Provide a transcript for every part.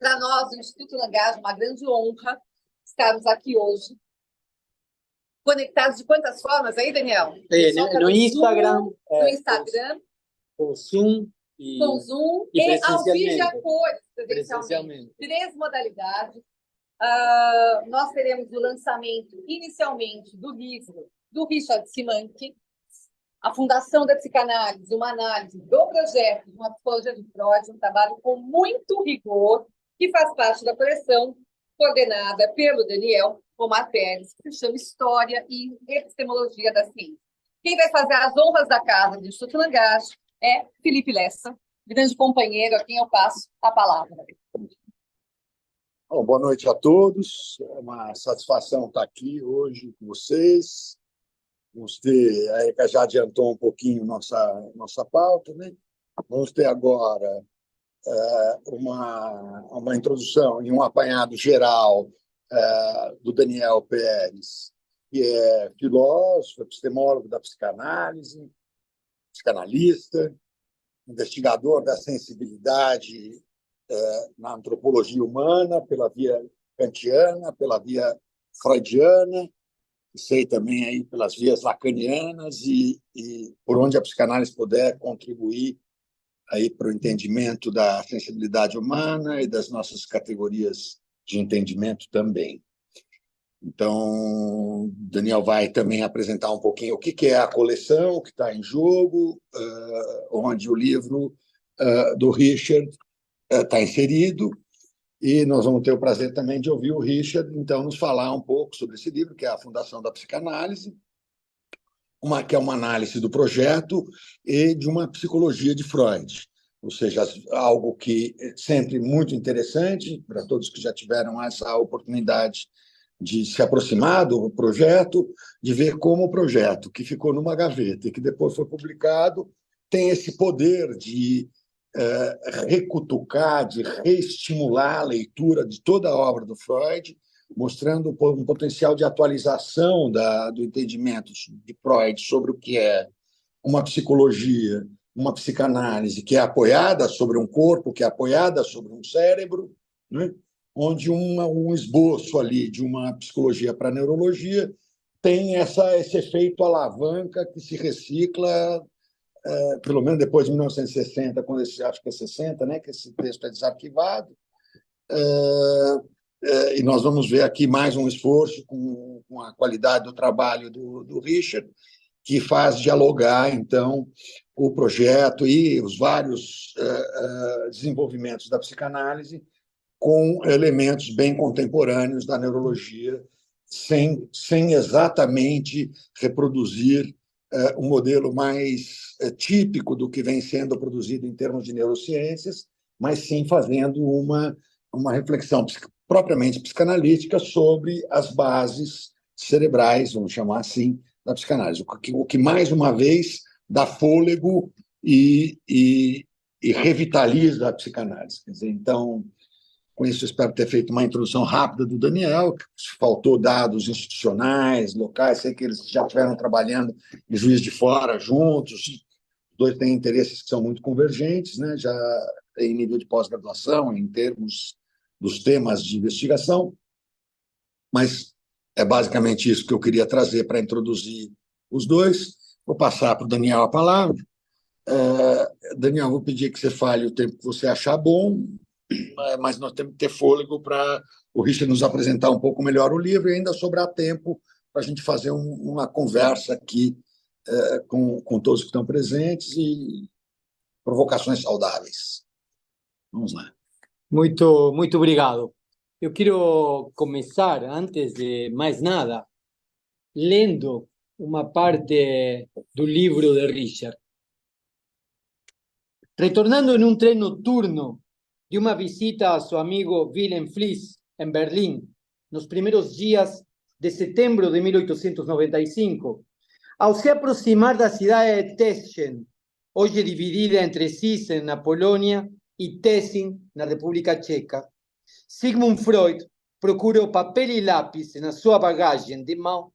Para nós, o Instituto Langage, uma grande honra estarmos aqui hoje, conectados de quantas formas aí, Daniel? No Instagram, no Instagram, com Zoom e ao vivo a cores, presencialmente. 3 modalidades. Nós teremos o lançamento, inicialmente, do livro do Richard Simank, A Fundação da Psicanálise, uma análise do projeto de uma psicologia de Freud, um trabalho com muito rigor, que faz parte da coleção coordenada pelo Daniel Omar Pérez, que se chama História e Epistemologia da Ciência. Quem vai fazer as honras da casa do Instituto Langage é Felipe Lessa, grande companheiro, a quem eu passo a palavra. Bom, boa noite a todos. É uma satisfação estar aqui hoje com vocês. Vamos ter, a Erika já adiantou um pouquinho nossa pauta, né? Vamos ter agora uma introdução e um apanhado geral do Daniel Pérez, que é filósofo, epistemólogo da psicanálise, psicanalista, investigador da sensibilidade na antropologia humana, pela via kantiana, pela via freudiana, sei também aí pelas vias lacanianas e por onde a psicanálise puder contribuir aí para o entendimento da sensibilidade humana e das nossas categorias de entendimento também. Então, Daniel vai também apresentar um pouquinho o que é a coleção, o que está em jogo, onde o livro do Richard está inserido, e nós vamos ter o prazer também de ouvir o Richard, então, nos falar um pouco sobre esse livro, que é A Fundação da Psicanálise, que é uma análise do projeto e de uma psicologia de Freud, ou seja, algo que é sempre muito interessante para todos que já tiveram essa oportunidade de se aproximar do projeto, de ver como o projeto, que ficou numa gaveta e que depois foi publicado, tem esse poder de recutucar, de reestimular a leitura de toda a obra do Freud, mostrando um potencial de atualização do entendimento de Freud sobre o que é uma psicologia, uma psicanálise que é apoiada sobre um corpo, que é apoiada sobre um cérebro, né? Onde um esboço ali de uma psicologia para a neurologia tem esse efeito alavanca que se recicla, pelo menos depois de 1960, quando acho que é 60, né, que esse texto é desarquivado. E nós vamos ver aqui mais um esforço com a qualidade do trabalho do Richard, que faz dialogar, então, o projeto e os vários desenvolvimentos da psicanálise com elementos bem contemporâneos da neurologia, sem exatamente reproduzir um modelo mais típico do que vem sendo produzido em termos de neurociências, mas sim fazendo uma reflexão propriamente psicanalítica sobre as bases cerebrais, vamos chamar assim, da psicanálise. O que mais uma vez, dá fôlego e revitaliza a psicanálise. Quer dizer, então, com isso, espero ter feito uma introdução rápida do Daniel, que faltou dados institucionais, locais, sei que eles já estiveram trabalhando em Juiz de Fora juntos, os dois têm interesses que são muito convergentes, né? Já em nível de pós-graduação, em termos dos temas de investigação, mas é basicamente isso que eu queria trazer para introduzir os dois. Vou passar para o Daniel a palavra. Daniel, vou pedir que você fale o tempo que você achar bom, mas nós temos que ter fôlego para o Richard nos apresentar um pouco melhor o livro e ainda sobrar tempo para a gente fazer uma conversa aqui com todos que estão presentes e provocações saudáveis. Vamos lá. Muito obrigado. Eu quero começar, antes de mais nada, lendo uma parte do livro de Richard. Retornando en un tren nocturno de una visita a su amigo Wilhelm Fliess en Berlín, los primeros días de septiembre de 1895, ao se aproximar da cidade de Teschen, hoje dividida entre Siegen, na Polônia, e Tessin, na República Tcheca, Sigmund Freud procurou papel e lápis na sua bagagem de mão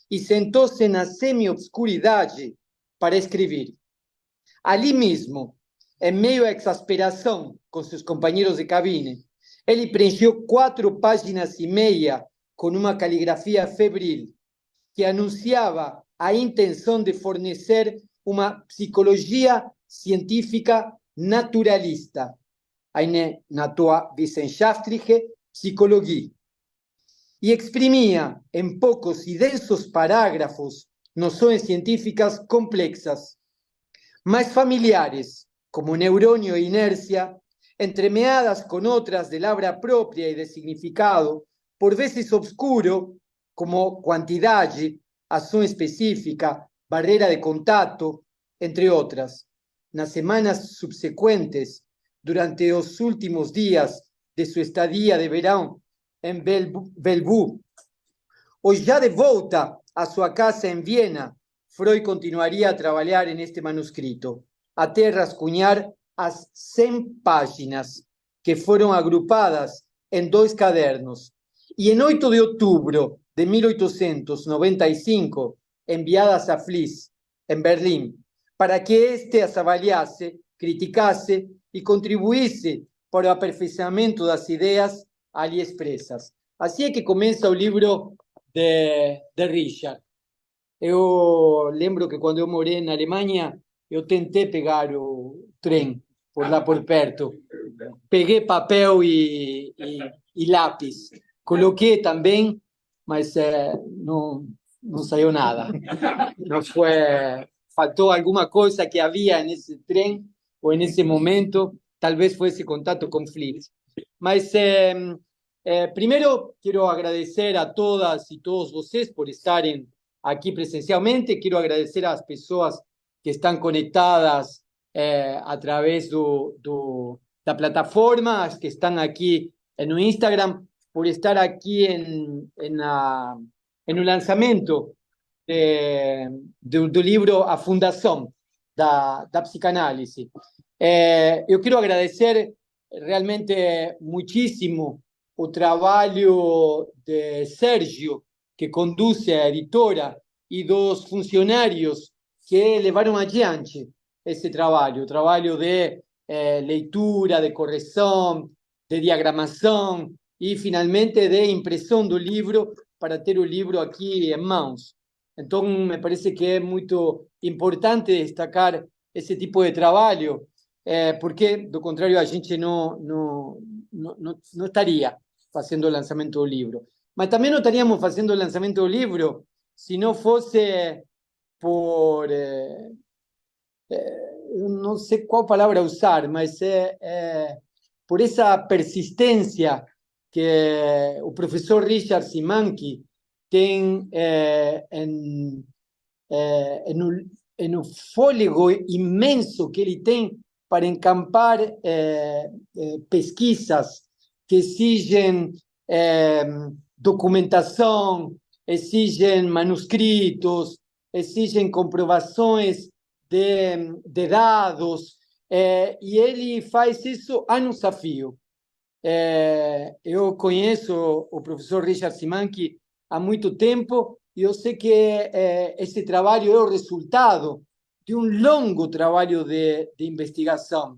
e sentou-se na semi-obscuridade para escrever. Ali mesmo, em meio à exasperação com seus companheiros de cabine, Ele preencheu 4,5 páginas com uma caligrafia febril que anunciava a intenção de fornecer uma psicologia científica naturalista, eine naturwissenschaftliche Psychologie, e exprimia em poucos e densos parágrafos noções científicas complexas, mas familiares, como neurônio e inércia, entremeadas com outras de labra própria e de significado, por vezes obscuro, como quantidade, ação específica, barreira de contato, entre outras. Nas semanas subsequentes, durante os últimos dias de sua estadia de verão em Bellevue, ou já de volta à sua casa em Viena, Freud continuaria a trabalhar neste manuscrito, até rascunhar as 100 páginas, que foram agrupadas em 2 cadernos, e em 8 de outubro de 1895, enviadas a Fliess, em Berlim, para que este as avaliasse, criticasse e contribuísse para o aperfeiçoamento das ideias ali expressas. Assim é que começa o livro de Richard. Eu lembro que quando eu morei na Alemanha, eu tentei pegar o trem por lá por perto. Peguei papel e lápis. Coloquei também, mas não saiu nada. Não foi, faltou alguma coisa que havia nesse trem ou nesse momento. Talvez foi esse contato com Fliess. Mas primeiro quero agradecer a todas e todos vocês por estarem aqui presencialmente. Quero agradecer às pessoas que estão conectadas através da plataforma, as que estão aqui no Instagram, por estar aqui no lançamento do livro A Fundação da Psicanálise. Eu quero agradecer realmente muitíssimo o trabalho de Sérgio, que conduz a editora, e dos funcionários que levaram adiante esse trabalho, o trabalho de leitura, de correção, de diagramação e, finalmente, de impressão do livro para ter o livro aqui em mãos. Então, me parece que é muito importante destacar esse tipo de trabalho, porque, do contrário, a gente não estaria fazendo o lançamento do livro. Mas também não estaríamos fazendo o lançamento do livro se não fosse por... não sei qual palavra usar, mas por essa persistência que o professor Richard Simanki tem no fôlego imenso que ele tem para encampar pesquisas que exigem documentação, exigem manuscritos, exigem comprovações de dados, e ele faz isso anos a fio. Eu conheço o professor Richard Simanki há muito tempo e eu sei que esse trabalho é o resultado de um longo trabalho de investigação,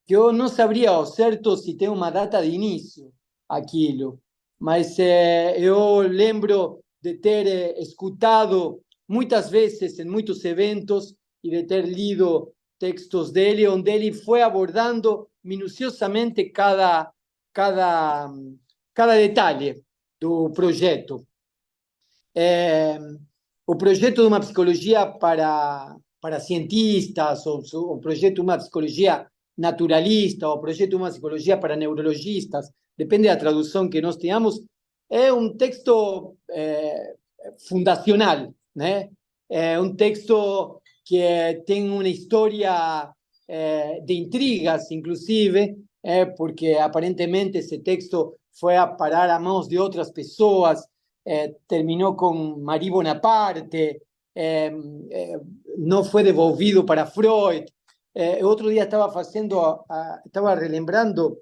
que eu não saberia ao certo se tem uma data de início aquilo, mas eu lembro de ter escutado muitas vezes em muitos eventos e de ter lido textos dele, onde ele foi abordando minuciosamente cada detalhe do projeto. O projeto de uma psicologia para cientistas, o projeto de uma psicologia naturalista, o projeto de uma psicologia para neurologistas, depende da tradução que nós tenhamos, é um texto fundacional, né? É um texto que tem uma história de intrigas, inclusive, porque aparentemente esse texto foi a parar a mãos de outras pessoas, terminou com Marie Bonaparte, não foi devolvido para Freud. Outro dia estava relembrando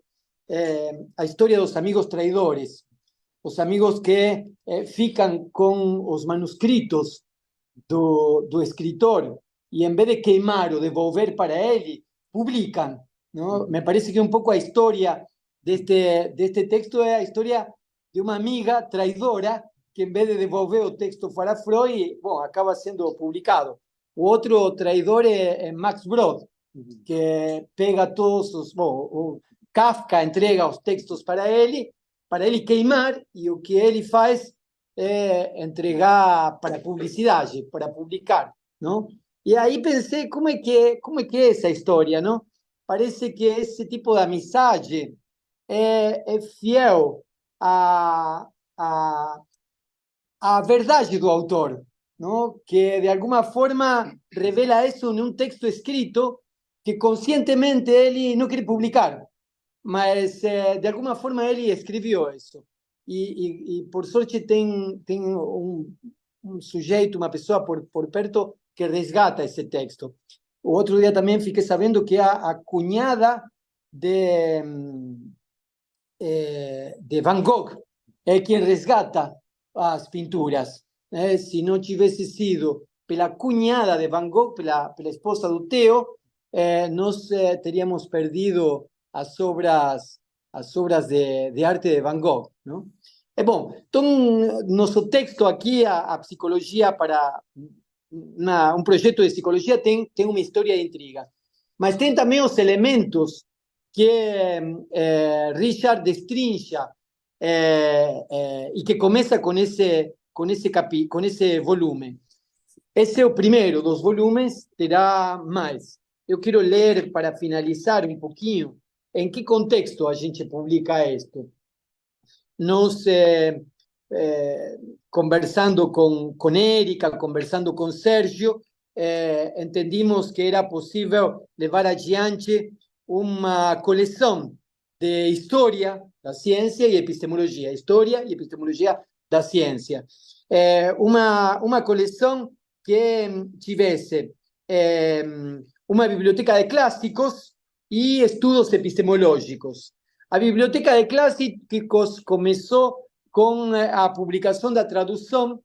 a história dos amigos traidores, os amigos que ficam com os manuscritos do escritor e, em vez de queimar ou devolver para ele, publicam, não? Me parece que é um pouco a história de este texto es la historia de una amiga traidora que en vez de devolver el texto para Freud, bueno, acaba siendo publicado. Otro traidor es Max Brod, que pega todos os... Bueno, Kafka entrega os textos para ele queimar, e o que ele faz é entregar para publicidade, para publicar, não? E aí pensei, como é que é essa história, não? Parece que esse tipo de amizade é fiel à verdade do autor, não? Que de alguma forma revela isso em um texto escrito que conscientemente ele não quer publicar, mas de alguma forma ele escreveu isso. E por sorte tem um sujeito, uma pessoa por perto que resgata esse texto. O outro dia também fiquei sabendo que a cunhada de Van Gogh é quem resgata as pinturas. Se não tivesse sido pela cunhada de Van Gogh, pela esposa do Theo, nós teríamos perdido as obras de arte de Van Gogh, não? Bom, então, nosso texto aqui, a psicologia para um projeto de psicologia tem uma história de intriga, mas tem também os elementos que Richard destrincha e que começa com esse volume. Esse é o primeiro dos volumes, terá mais. Eu quero ler, para finalizar um pouquinho, em que contexto a gente publica isto. Nós, conversando com Érica, conversando com Sérgio, entendimos que era possível levar adiante uma coleção de história da ciência e epistemologia. História e epistemologia da ciência. Uma coleção que tivesse uma biblioteca de clássicos e estudos epistemológicos. A biblioteca de clássicos começou com a publicação da tradução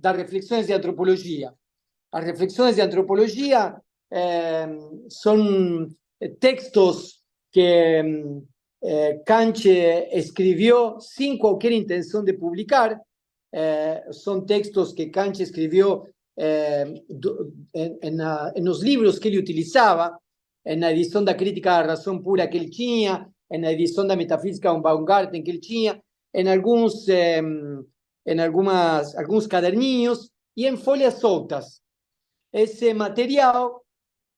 das reflexões de antropologia. As reflexões de antropologia são textos que Kant escreveu sem qualquer intenção de publicar. São textos que Kant escreveu nos livros que ele utilizava, na edição da Crítica da Razão Pura que ele tinha, na edição da Metafísica von Baumgarten que ele tinha, em alguns caderninhos e em folhas soltas. Esse material,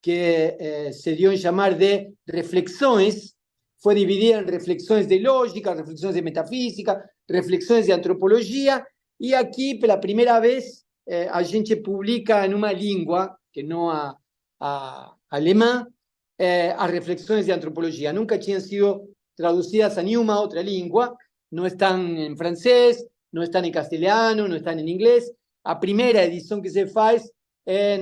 que se dio em chamar de reflexões, foi dividido em reflexões de lógica, reflexões de metafísica, reflexões de antropologia, e aqui, pela primeira vez, a gente publica em uma língua, que não a alemã, as reflexões de antropologia. Nunca tinham sido traduzidas a nenhuma outra língua, não estão em francês, não estão em castelhano, não estão em inglês. A primeira edição que se faz é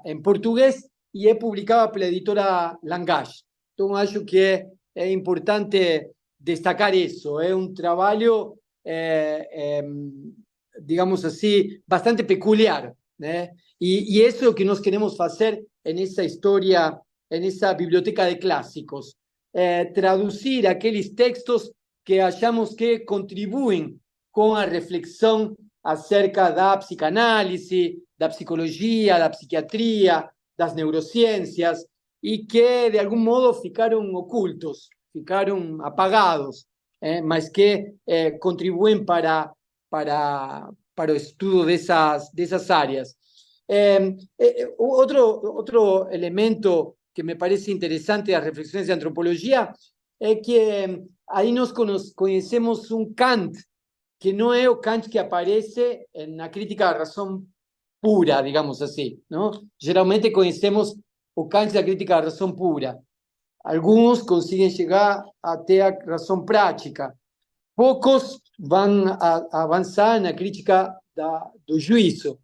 em português e é publicada pela editora Langage. Então, acho que é importante destacar isso. É um trabalho, digamos assim, bastante peculiar, né? E isso é o que nós queremos fazer nessa história, nessa biblioteca de clássicos. Traduzir aqueles textos que achamos que contribuem com a reflexão acerca da psicanálise, da psicologia, da psiquiatria, das neurociências, e que, de algum modo, ficaram ocultos, ficaram apagados, mas que contribuem para o estudo dessas áreas. Outro elemento que me parece interessante das reflexões de antropologia é que aí nós conhecemos um Kant, que não é o Kant que aparece na Crítica da Razão Pura, digamos assim, não? Geralmente conhecemos o Kant da Crítica da Razão Pura. Alguns conseguem chegar até a razão prática. Poucos vão avançar na crítica do juízo.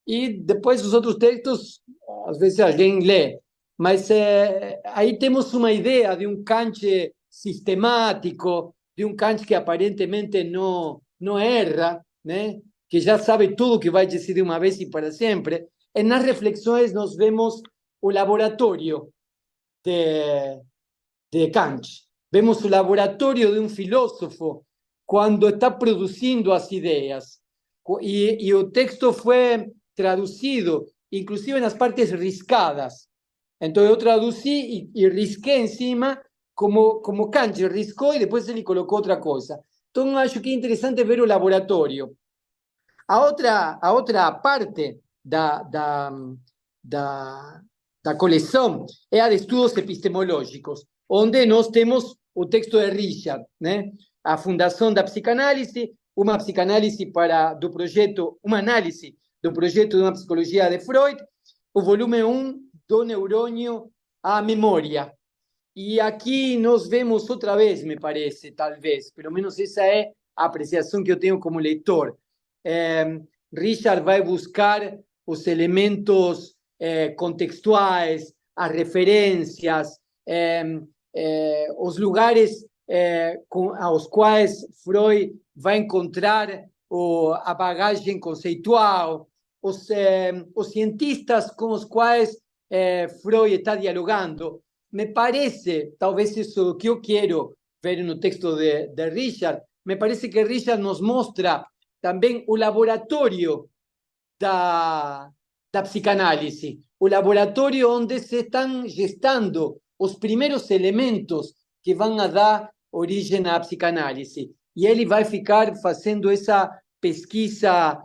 E depois os outros textos, às vezes alguém lê. Mas aí temos uma ideia de um Kant sistemático, de um Kant que aparentemente não erra, né? Que já sabe tudo que vai dizer de uma vez e para sempre. E nas reflexões nós vemos o laboratório de Kant. vemos o laboratório de um filósofo quando está produzindo as ideias. E o texto foi traduzido, inclusive nas partes riscadas. Então eu traduzi e risquei em cima, como Kant riscou e depois ele colocou outra coisa. Então acho que é interessante ver o laboratório. A outra parte da coleção é a de estudos epistemológicos, onde nós temos o texto de Richard, né? A fundação da psicanálise, uma análise do projeto de uma psicologia de Freud, o volume 1 do neurônio à memória. E aqui nós vemos outra vez, me parece, talvez, pelo menos essa é a apreciação que eu tenho como leitor. Richard vai buscar os elementos contextuais, as referências, os lugares aos quais Freud vai encontrar a bagagem conceitual, os cientistas com os quais Freud está dialogando. Me parece, talvez isso que eu quero ver no texto de Richard, me parece que Richard nos mostra também o laboratório da psicanálise, o laboratório onde se estão gestando os primeiros elementos que vão a dar origem à psicanálise. E ele vai ficar fazendo essa pesquisa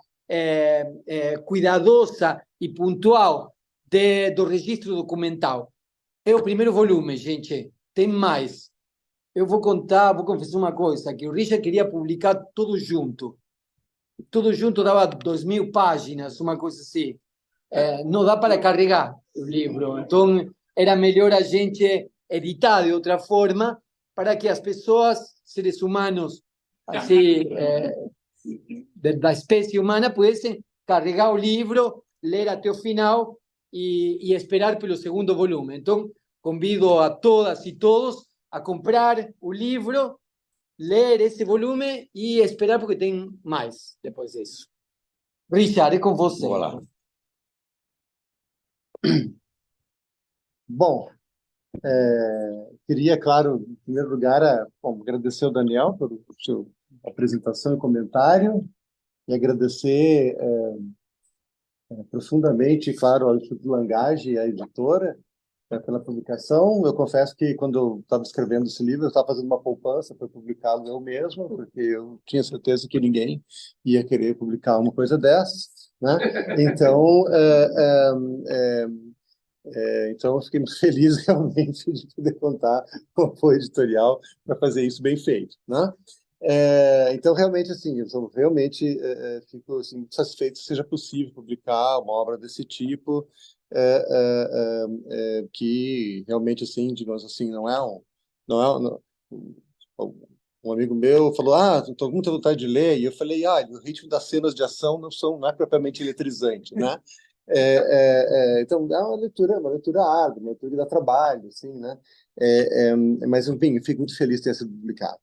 cuidadosa e pontual do registro documental. É o primeiro volume, gente. Tem mais. Eu vou confessar uma coisa, que o Richard queria publicar tudo junto. Tudo junto dava 2.000 páginas, uma coisa assim. Não dá para carregar o livro. Então, era melhor a gente editar de outra forma para que as pessoas, seres humanos, assim, da espécie humana, pudessem carregar o livro, ler até o final e esperar pelo segundo volume. Então, convido a todas e todos a comprar o livro, ler esse volume e esperar, porque tem mais depois disso. Richard, é com você. Olá. Bom, queria, claro, em primeiro lugar, agradecer ao Daniel pela sua apresentação e comentário, e agradecer profundamente, claro, ao Instituto Langage e à editora pela publicação. Eu confesso que, quando eu estava escrevendo esse livro, eu estava fazendo uma poupança para publicá-lo eu mesmo, porque eu tinha certeza que ninguém ia querer publicar uma coisa dessas, né? Então, então, eu fiquei muito feliz, realmente, de poder contar com o apoio editorial para fazer isso bem feito, né? Então, realmente, assim, eu realmente fico assim, muito satisfeito que seja possível publicar uma obra desse tipo, que realmente, assim, digamos assim, um amigo meu falou, estou com muita vontade de ler, e eu falei, o ritmo das cenas de ação não é propriamente eletrizante, né? Então, é uma leitura árdua, uma leitura que dá trabalho, assim, né? Mas, enfim, eu fico muito feliz de ter sido publicado,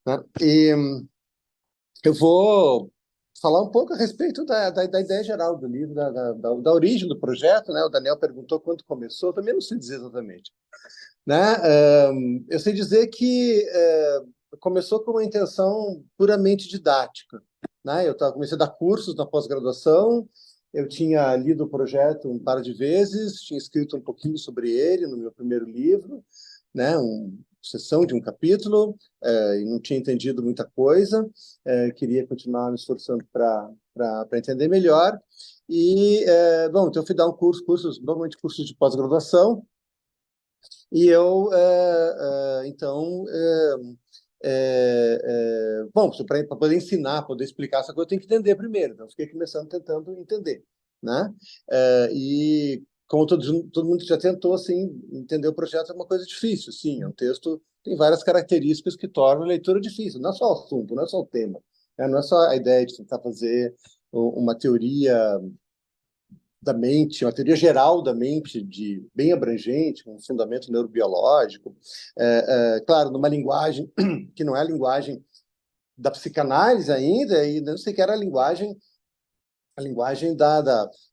né? E eu vou falar um pouco a respeito da ideia geral do livro, da origem do projeto, né? O Daniel perguntou quando começou, eu também não sei dizer exatamente, né? Eu sei dizer que começou com uma intenção puramente didática, né? Eu comecei a dar cursos na pós-graduação, eu tinha lido o projeto um par de vezes, tinha escrito um pouquinho sobre ele no meu primeiro livro, né? Sessão de um capítulo, e não tinha entendido muita coisa, queria continuar me esforçando para entender melhor. E, bom, então eu fui dar normalmente cursos de pós-graduação, e eu, então, bom, para poder ensinar, poder explicar essa coisa, eu tenho que entender primeiro. Então, eu fiquei começando tentando entender, né? E como todo mundo já tentou, assim, entender o projeto é uma coisa difícil, sim. É um texto, tem várias características que tornam a leitura difícil. Não é só o assunto, não é só o tema, né? Não é só a ideia de tentar fazer uma teoria da mente, uma teoria geral da mente, bem abrangente, com um fundamento neurobiológico, claro, numa linguagem que não é a linguagem da psicanálise ainda, e não sequer a linguagem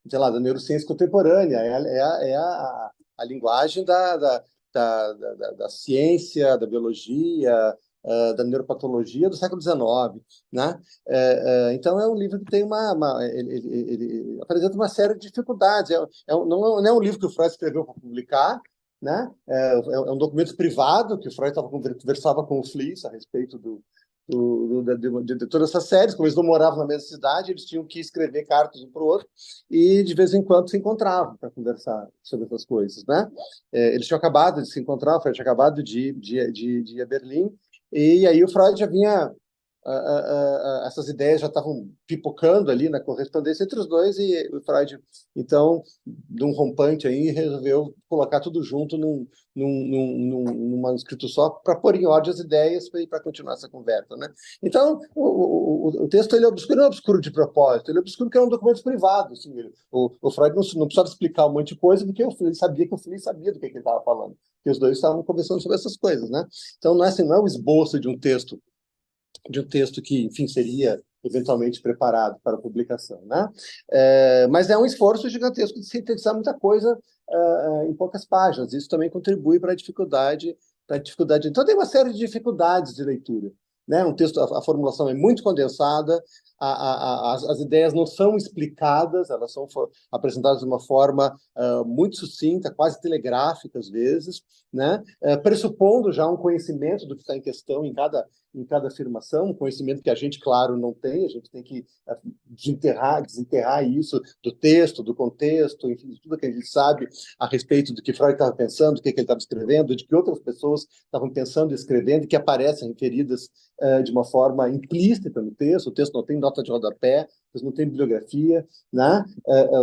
sei lá, da neurociência contemporânea, é a linguagem da ciência, da biologia, da neuropatologia do século XIX, né? Então, é um livro que tem ele apresenta uma série de dificuldades. Não é um livro que o Freud escreveu para publicar, né? É um documento privado que o Freud conversava com o Fliess a respeito de todas essas séries. Como eles não moravam na mesma cidade, eles tinham que escrever cartas um para o outro e, de vez em quando, se encontravam para conversar sobre essas coisas, né? Eles tinham acabado de se encontrar, o Freud tinha acabado de ir a Berlim, e aí o Freud já vinha... essas ideias já estavam pipocando ali na correspondência entre os dois, e o Freud, então, de um rompante aí, resolveu colocar tudo junto num manuscrito só, para pôr em ordem as ideias e para continuar essa conversa, né? Então, o texto ele não é obscuro de propósito, ele é obscuro porque é um documento privado. Assim, o Freud não precisava explicar um monte de coisa, porque ele sabia que o Fliess sabia do que ele estava falando, que os dois estavam conversando sobre essas coisas, né? Então, não é o esboço de um texto que, enfim, seria eventualmente preparado para publicação, né? Mas é um esforço gigantesco de sintetizar muita coisa em poucas páginas. Isso também contribui para a dificuldade. Então, tem uma série de dificuldades de leitura, né? Um texto, a formulação é muito condensada, as ideias não são explicadas, elas são apresentadas de uma forma muito sucinta, quase telegráfica às vezes, né? Pressupondo já um conhecimento do que está em questão em cada afirmação, um conhecimento que a gente, claro, não tem. A gente tem que desenterrar isso do texto, do contexto, enfim, de tudo que a gente sabe a respeito do que Freud estava pensando, do que ele estava escrevendo, de que outras pessoas estavam pensando e escrevendo, que aparecem referidas de uma forma implícita no texto. O texto não tem nota de rodapé, não tem bibliografia, né?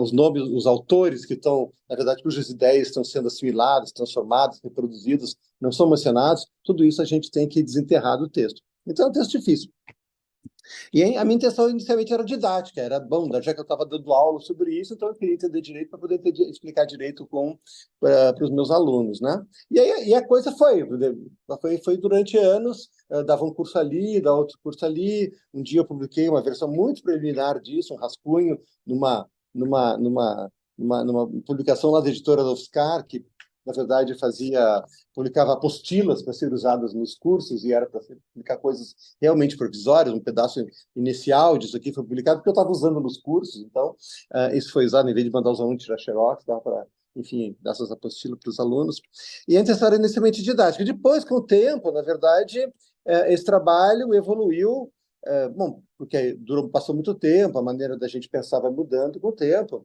Os nomes, os autores que estão, na verdade, cujas ideias estão sendo assimiladas, transformadas, reproduzidas, não são mencionados. Tudo isso a gente tem que desenterrar do texto. Então, é um texto difícil. E a minha intenção inicialmente era didática, era, bom, já que eu estava dando aula sobre isso, então eu queria entender direito para poder explicar direito para os meus alunos, né? E a coisa foi durante anos, dava um curso ali, dava outro curso ali. Um dia eu publiquei uma versão muito preliminar disso, um rascunho, numa publicação lá da editora do Oscar, que na verdade publicava apostilas para ser usadas nos cursos, e era para publicar coisas realmente provisórias. Um pedaço inicial disso aqui foi publicado porque eu estava usando nos cursos, então isso foi usado, em vez de mandar os alunos tirar xerox, dava para, enfim, dar essas apostilas para os alunos. E a intenção era inicialmente didática. Depois, com o tempo, na verdade, esse trabalho evoluiu, bom, porque passou muito tempo, a maneira da gente pensar vai mudando com o tempo.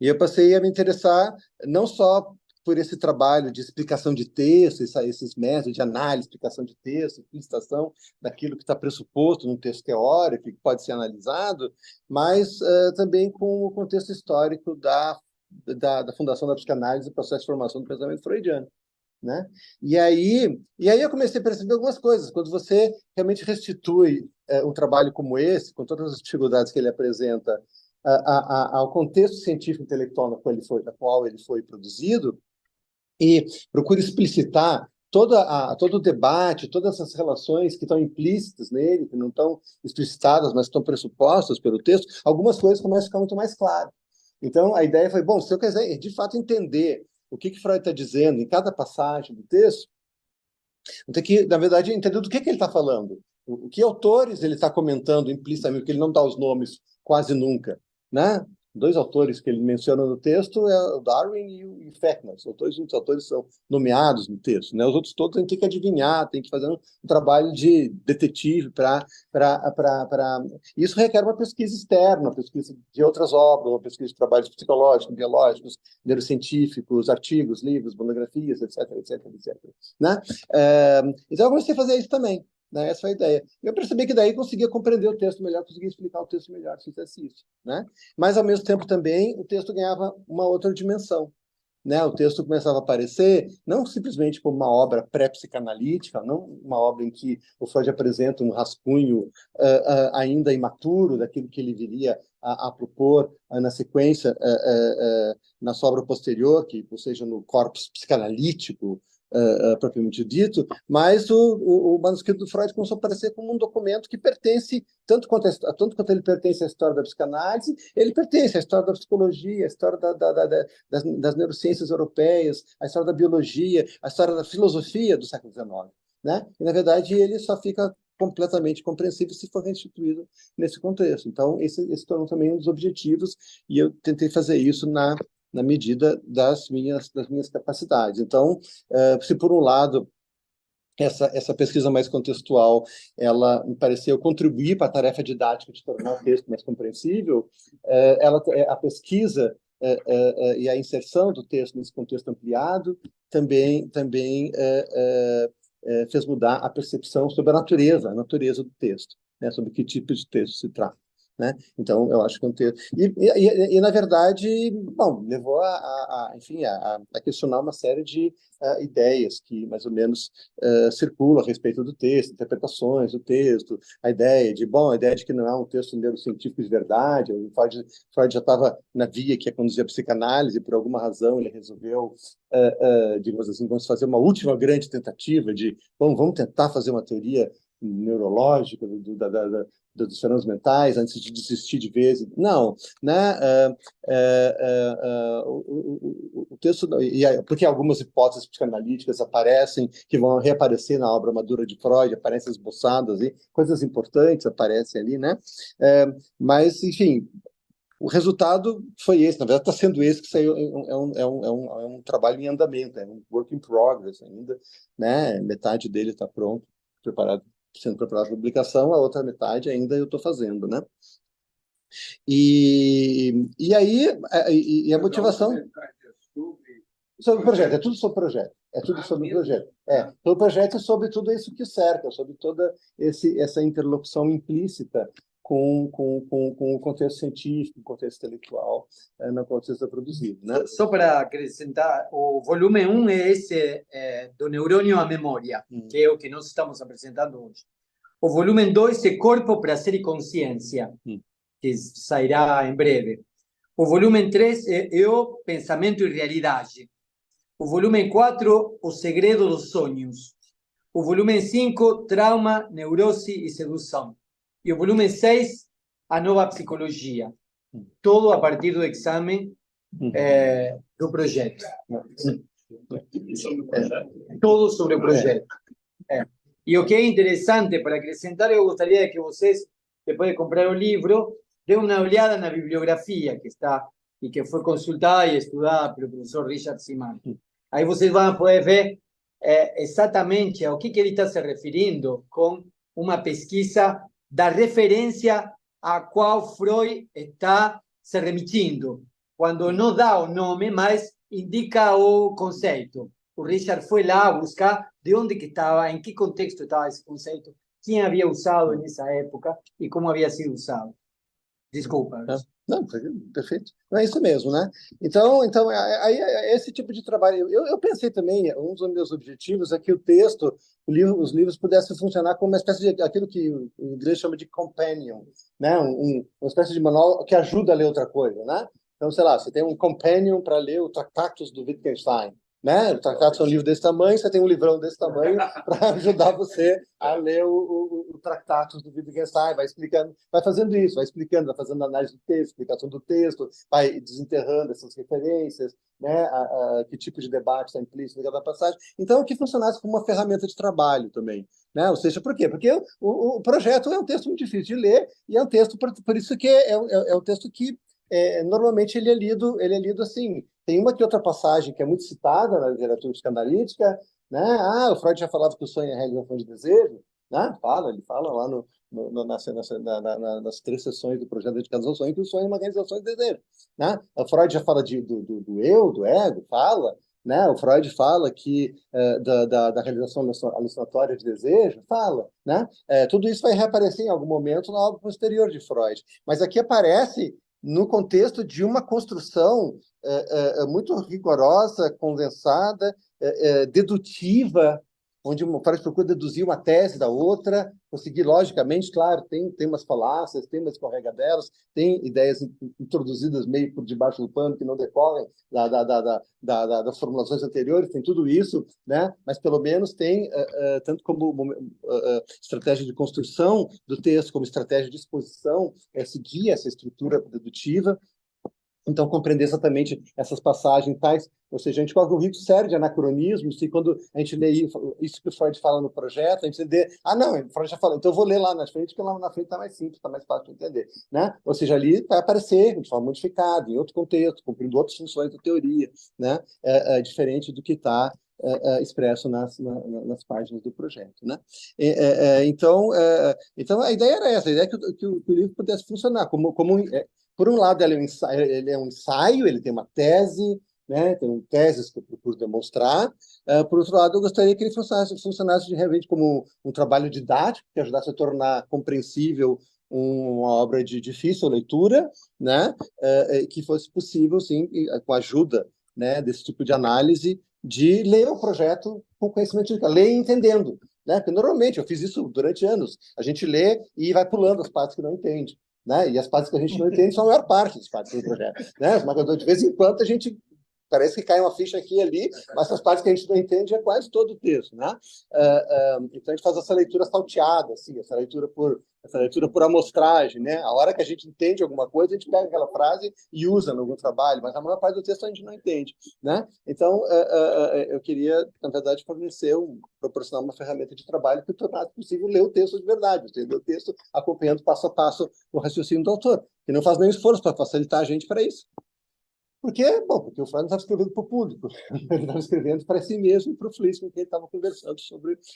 E eu passei a me interessar não só por esse trabalho de explicação de texto, esses métodos de análise, explicação de texto, explicitação daquilo que está pressuposto num texto teórico, que pode ser analisado, mas também com o contexto histórico da fundação da psicanálise e do processo de formação do pensamento freudiano, né? E aí eu comecei a perceber algumas coisas. Quando você realmente restitui um trabalho como esse, com todas as dificuldades que ele apresenta, ao contexto científico intelectual na qual ele foi produzido, e procura explicitar todo o debate, todas essas relações que estão implícitas nele, que não estão explicitadas, mas estão pressupostas pelo texto, algumas coisas começam a ficar muito mais claras. Então, a ideia foi, bom, se eu quiser, de fato, entender o que Freud está dizendo em cada passagem do texto, eu tenho que, na verdade, entender do que ele está falando, o que autores ele está comentando implicitamente, porque ele não dá os nomes quase nunca, né? Dois autores que ele menciona no texto é o Darwin e o Fechner. Os autores são nomeados no texto, né? Os outros todos a gente tem que adivinhar, tem que fazer um trabalho de detetive Isso requer uma pesquisa externa, uma pesquisa de outras obras, uma pesquisa de trabalhos psicológicos, biológicos, neurocientíficos, artigos, livros, monografias, etc, né? Então eu comecei a fazer isso também. Né? Essa foi a ideia. Eu percebi que daí conseguia compreender o texto melhor, conseguia explicar o texto melhor se fizesse isso, né? Mas, ao mesmo tempo, também, o texto ganhava uma outra dimensão, né? O texto começava a aparecer não simplesmente como uma obra pré-psicanalítica, não uma obra em que o Freud apresenta um rascunho ainda imaturo daquilo que ele viria a propor na sequência, na sua obra posterior, ou seja, no corpus psicanalítico, propriamente dito, mas o manuscrito do Freud começou a aparecer como um documento que pertence, tanto quanto ele pertence à história da psicanálise, ele pertence à história da psicologia, à história das neurociências europeias, à história da biologia, à história da filosofia do século XIX. Né? E, na verdade, ele só fica completamente compreensível se for restituído nesse contexto. Então, esse tornou também um dos objetivos, e eu tentei fazer isso na medida das minhas capacidades. Então, se por um lado essa pesquisa mais contextual, ela me pareceu contribuir para a tarefa didática de tornar o texto mais compreensível, a pesquisa e a inserção do texto nesse contexto ampliado também fez mudar a percepção sobre a natureza do texto, né, sobre que tipo de texto se trata. Né? Então, eu acho que é um texto... E, na verdade, bom, levou enfim, a questionar uma série de ideias que, mais ou menos, circulam a respeito do texto, interpretações do texto, a ideia de que não é um texto neurocientífico de verdade. O Freud já estava na via que ia conduzir a psicanálise, e por alguma razão ele resolveu, digamos assim, vamos fazer uma última grande tentativa de, vamos tentar fazer uma teoria neurológica dos fenômenos mentais, antes de desistir de vez. Não, né? O texto, porque algumas hipóteses psicanalíticas aparecem, que vão reaparecer na obra madura de Freud, aparecem esboçadas, e coisas importantes aparecem ali, né? Mas, enfim, o resultado foi esse, na verdade está sendo esse que saiu, é um trabalho em andamento, é um work in progress ainda, né? Metade dele está pronto, sendo preparado para publicação, a outra metade ainda eu estou fazendo, né? E aí a motivação sobre o projeto, é tudo sobre o projeto, sobre o projeto, sobre o projeto e sobre tudo isso que cerca, sobre toda essa interlocução implícita com o contexto científico, o contexto intelectual, no contexto produzido, né? Só para acrescentar, o volume 1 é esse do neurônio à memória, que é o que nós estamos apresentando hoje. O volume 2 é Corpo, Prazer e Consciência, que sairá em breve. O volume 3 é Eu, Pensamento e Realidade. O volume 4, O Segredo dos Sonhos. O volume 5, Trauma, Neurose e Sedução. E o volume 6, A Nova Psicologia. Todo a partir do exame do projeto. Todo sobre o projeto. E o que é interessante, para acrescentar, eu gostaria que vocês, depois de comprar o livro, dêem uma olhada na bibliografia que está e que foi consultada e estudada pelo professor Richard Siman. Aí vocês vão poder ver exatamente ao que ele está se referindo com uma pesquisa da referência a qual Freud está se remitindo, quando não dá o nome, mas indica o conceito. O Richard foi lá buscar de onde que estava, em que contexto estava esse conceito, quem havia usado nessa época e como havia sido usado. Desculpa. Não, perfeito. Não é isso mesmo, né? Então aí esse tipo de trabalho. Eu pensei também, um dos meus objetivos é que o texto, os livros pudessem funcionar como uma espécie de aquilo que o inglês chama de companion, né? Uma espécie de manual que ajuda a ler outra coisa, né? Então, sei lá, você tem um companion para ler o Tractatus do Wittgenstein, né? O Tractatus é um livro desse tamanho, você tem um livrão desse tamanho para ajudar você a ler o Tractatus do Wittgenstein, vai explicando, vai fazendo isso, vai explicando, vai fazendo análise do texto, explicação do texto, vai desenterrando essas referências, né? Que tipo de debate está implícito em cada passagem. Então, que funcionasse como uma ferramenta de trabalho também, né? Ou seja, por quê? Porque o projeto é um texto muito difícil de ler e é um texto, por isso que é um texto que normalmente ele é lido assim. Tem uma que outra passagem que é muito citada na literatura psicanalítica, né? O Freud já falava que o sonho é a realização de desejo, né? Ele fala lá nas 3 sessões do projeto dedicadas ao sonho que o sonho é uma realização de desejo, né? O Freud já fala do eu, do ego, fala, né? O Freud fala que da realização alucinatória de desejo, fala, né? Tudo isso vai reaparecer em algum momento na obra posterior de Freud, mas aqui aparece no contexto de uma construção muito rigorosa, condensada, dedutiva, onde uma parte procura deduzir uma tese da outra, conseguir logicamente, claro, tem umas falácias, tem umas escorregadelas, tem ideias introduzidas meio por debaixo do pano que não decorrem das formulações anteriores, tem tudo isso, né? Mas pelo menos tem, tanto como estratégia de construção do texto, como estratégia de exposição, seguir essa estrutura dedutiva. Então, compreender exatamente essas passagens tais, ou seja, a gente corre o risco sério de anacronismos, e quando a gente lê isso que o Freud fala no projeto, a gente entender, não, o Freud já falou, então eu vou ler lá na frente, porque lá na frente está mais simples, está mais fácil de entender, né? Ou seja, ali vai aparecer de forma modificada, em outro contexto, cumprindo outras funções da teoria, né? Diferente do que está expresso nas páginas do projeto, né? Então, a ideia era essa, a ideia é que o livro pudesse funcionar por um lado, ele é um ensaio, ele tem uma tese, né? Tem teses que eu procuro demonstrar. Por outro lado, eu gostaria que ele funcionasse realmente como um trabalho didático, que ajudasse a tornar compreensível uma obra de difícil leitura, né? Que fosse possível, sim, com a ajuda, né, desse tipo de análise, de ler o projeto com conhecimento de ler entendendo, né? Porque normalmente eu fiz isso durante anos. A gente lê e vai pulando as partes que não entende, né? E as partes que a gente não entende são a maior parte das partes do projeto, né? Mas de vez em quando a gente parece que cai uma ficha aqui e ali, mas as partes que a gente não entende é quase todo o texto, né? Então a gente faz essa leitura salteada, assim, essa leitura por amostragem, né? A hora que a gente entende alguma coisa, a gente pega aquela frase e usa no algum trabalho, mas a maior parte do texto a gente não entende, né? Então eu queria, na verdade, proporcionar uma ferramenta de trabalho que tornasse possível ler o texto de verdade, ler o texto acompanhando passo a passo o raciocínio do autor, que não faz nenhum esforço para facilitar a gente para isso. Porque o Freud não estava escrevendo para o público, ele estava escrevendo para si mesmo e para o Fliss, com quem ele estava conversando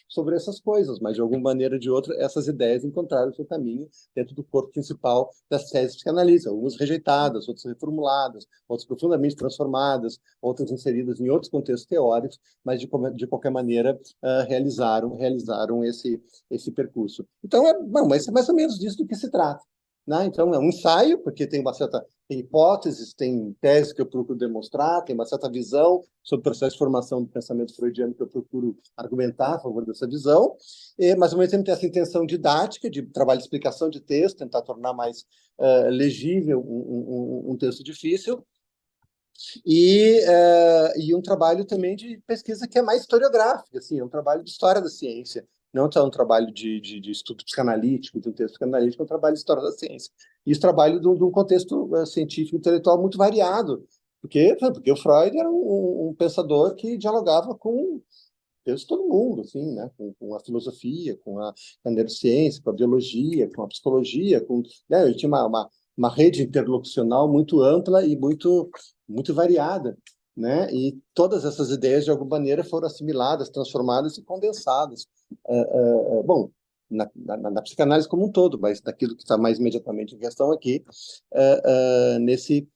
sobre essas coisas, mas de alguma maneira ou de outra, essas ideias encontraram seu caminho dentro do corpo principal das teses de psicanálise, algumas rejeitadas, outras reformuladas, outras profundamente transformadas, outras inseridas em outros contextos teóricos, mas de qualquer maneira realizaram esse percurso. Então, mas é mais ou menos disso do que se trata, né? Então, é um ensaio, porque tem hipóteses, tem teses que eu procuro demonstrar, tem uma certa visão sobre o processo de formação do pensamento freudiano que eu procuro argumentar a favor dessa visão, mas ao mesmo tempo tem essa intenção didática, de trabalho de explicação de texto, tentar tornar mais legível um texto difícil, e um trabalho também de pesquisa que é mais historiográfico, assim, é um trabalho de história da ciência, não é um trabalho de estudo psicanalítico, de um texto psicanalítico, é um trabalho de história da ciência. E esse trabalho de um contexto científico intelectual muito variado, porque o Freud era um pensador que dialogava com todo mundo, assim, né? Com a filosofia, com a neurociência, com a biologia, com a psicologia, né? Ele tinha uma rede interlocucional muito ampla e muito variada, né? E todas essas ideias, de alguma maneira, foram assimiladas, transformadas e condensadas. Bom, na psicanálise como um todo, mas naquilo que está mais imediatamente em questão aqui, nesse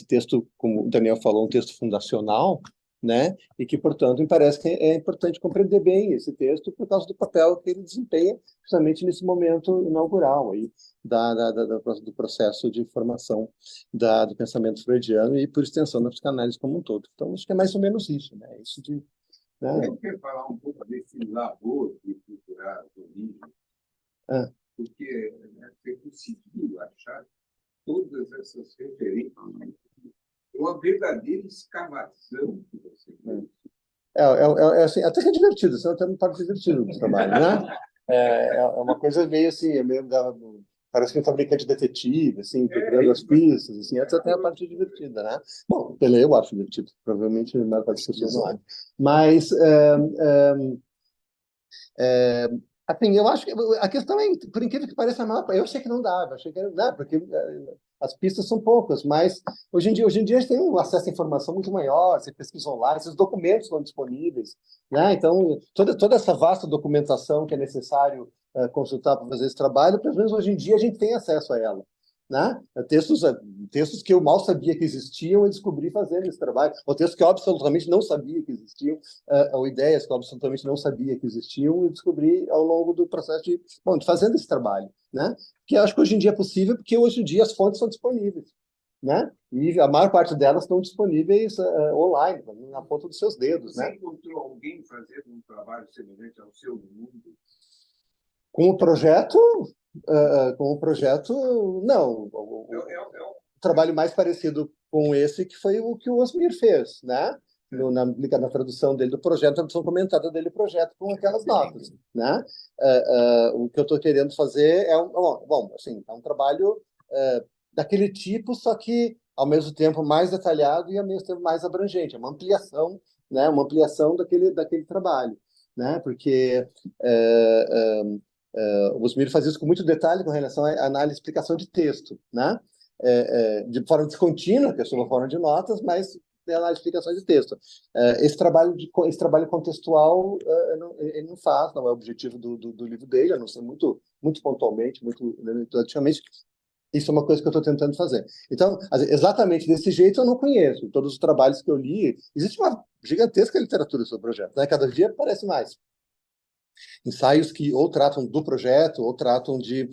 texto, como o Daniel falou, um texto fundacional, né? E que, portanto, me parece que é importante compreender bem esse texto por causa do papel que ele desempenha justamente nesse momento inaugural aí do processo de formação do pensamento freudiano e, por extensão, da psicanálise como um todo. Então, acho que é mais ou menos isso, né? Isso de, né? Eu quero falar um pouco desse labor de procurar domínio, porque é possível achar todas essas referências, uma verdadeira escavação que você fez. Assim, até que é divertido, assim, até uma parte divertida do trabalho, né? É uma coisa meio assim, parece que um fabricante de detetive, assim, procurando as pistas, assim, essa tem a parte divertida, né? Bom, eu acho divertido, provavelmente a maior parte das pessoas não acha. Mas, assim, eu acho que a questão é, por incrível que pareça, eu achei que não dava, achei que não, porque as pistas são poucas, mas hoje em dia a gente tem um acesso à informação muito maior, você pesquisa online, esses documentos estão disponíveis, né? Então, toda essa vasta documentação que é necessário consultar para fazer esse trabalho, pelo menos hoje em dia a gente tem acesso a ela, né? Textos que eu mal sabia que existiam e descobri fazendo esse trabalho, ou textos que eu absolutamente não sabia que existiam, ou ideias que eu absolutamente não sabia que existiam e descobri ao longo do processo de fazendo esse trabalho, né? Que eu acho que hoje em dia é possível, porque hoje em dia as fontes são disponíveis, né? E a maior parte delas estão disponíveis online, na ponta dos seus dedos, Você né? encontrou alguém fazendo um trabalho semelhante ao seu no mundo? Com o projeto, não. O trabalho mais parecido com esse que foi o que o Osmir fez, né? Na tradução dele do projeto, na tradução comentada dele do projeto com aquelas notas, né? O que eu estou querendo fazer é é um trabalho daquele tipo, só que ao mesmo tempo mais detalhado e ao mesmo tempo mais abrangente, é uma ampliação, né? Uma ampliação daquele trabalho, né? Porque o Osmir faz isso com muito detalhe com relação à análise e explicação de texto, né? De forma descontínua, que é uma forma de notas, mas de análise e explicação de texto. Esse trabalho contextual ele não faz, não é o objetivo do livro dele, a não ser muito pontualmente, muito ativamente. Isso é uma coisa que eu estou tentando fazer. Então, exatamente desse jeito eu não conheço. Todos os trabalhos que eu li, existe uma gigantesca literatura sobre o projeto, né? Cada dia aparece mais ensaios que ou tratam do projeto, ou tratam de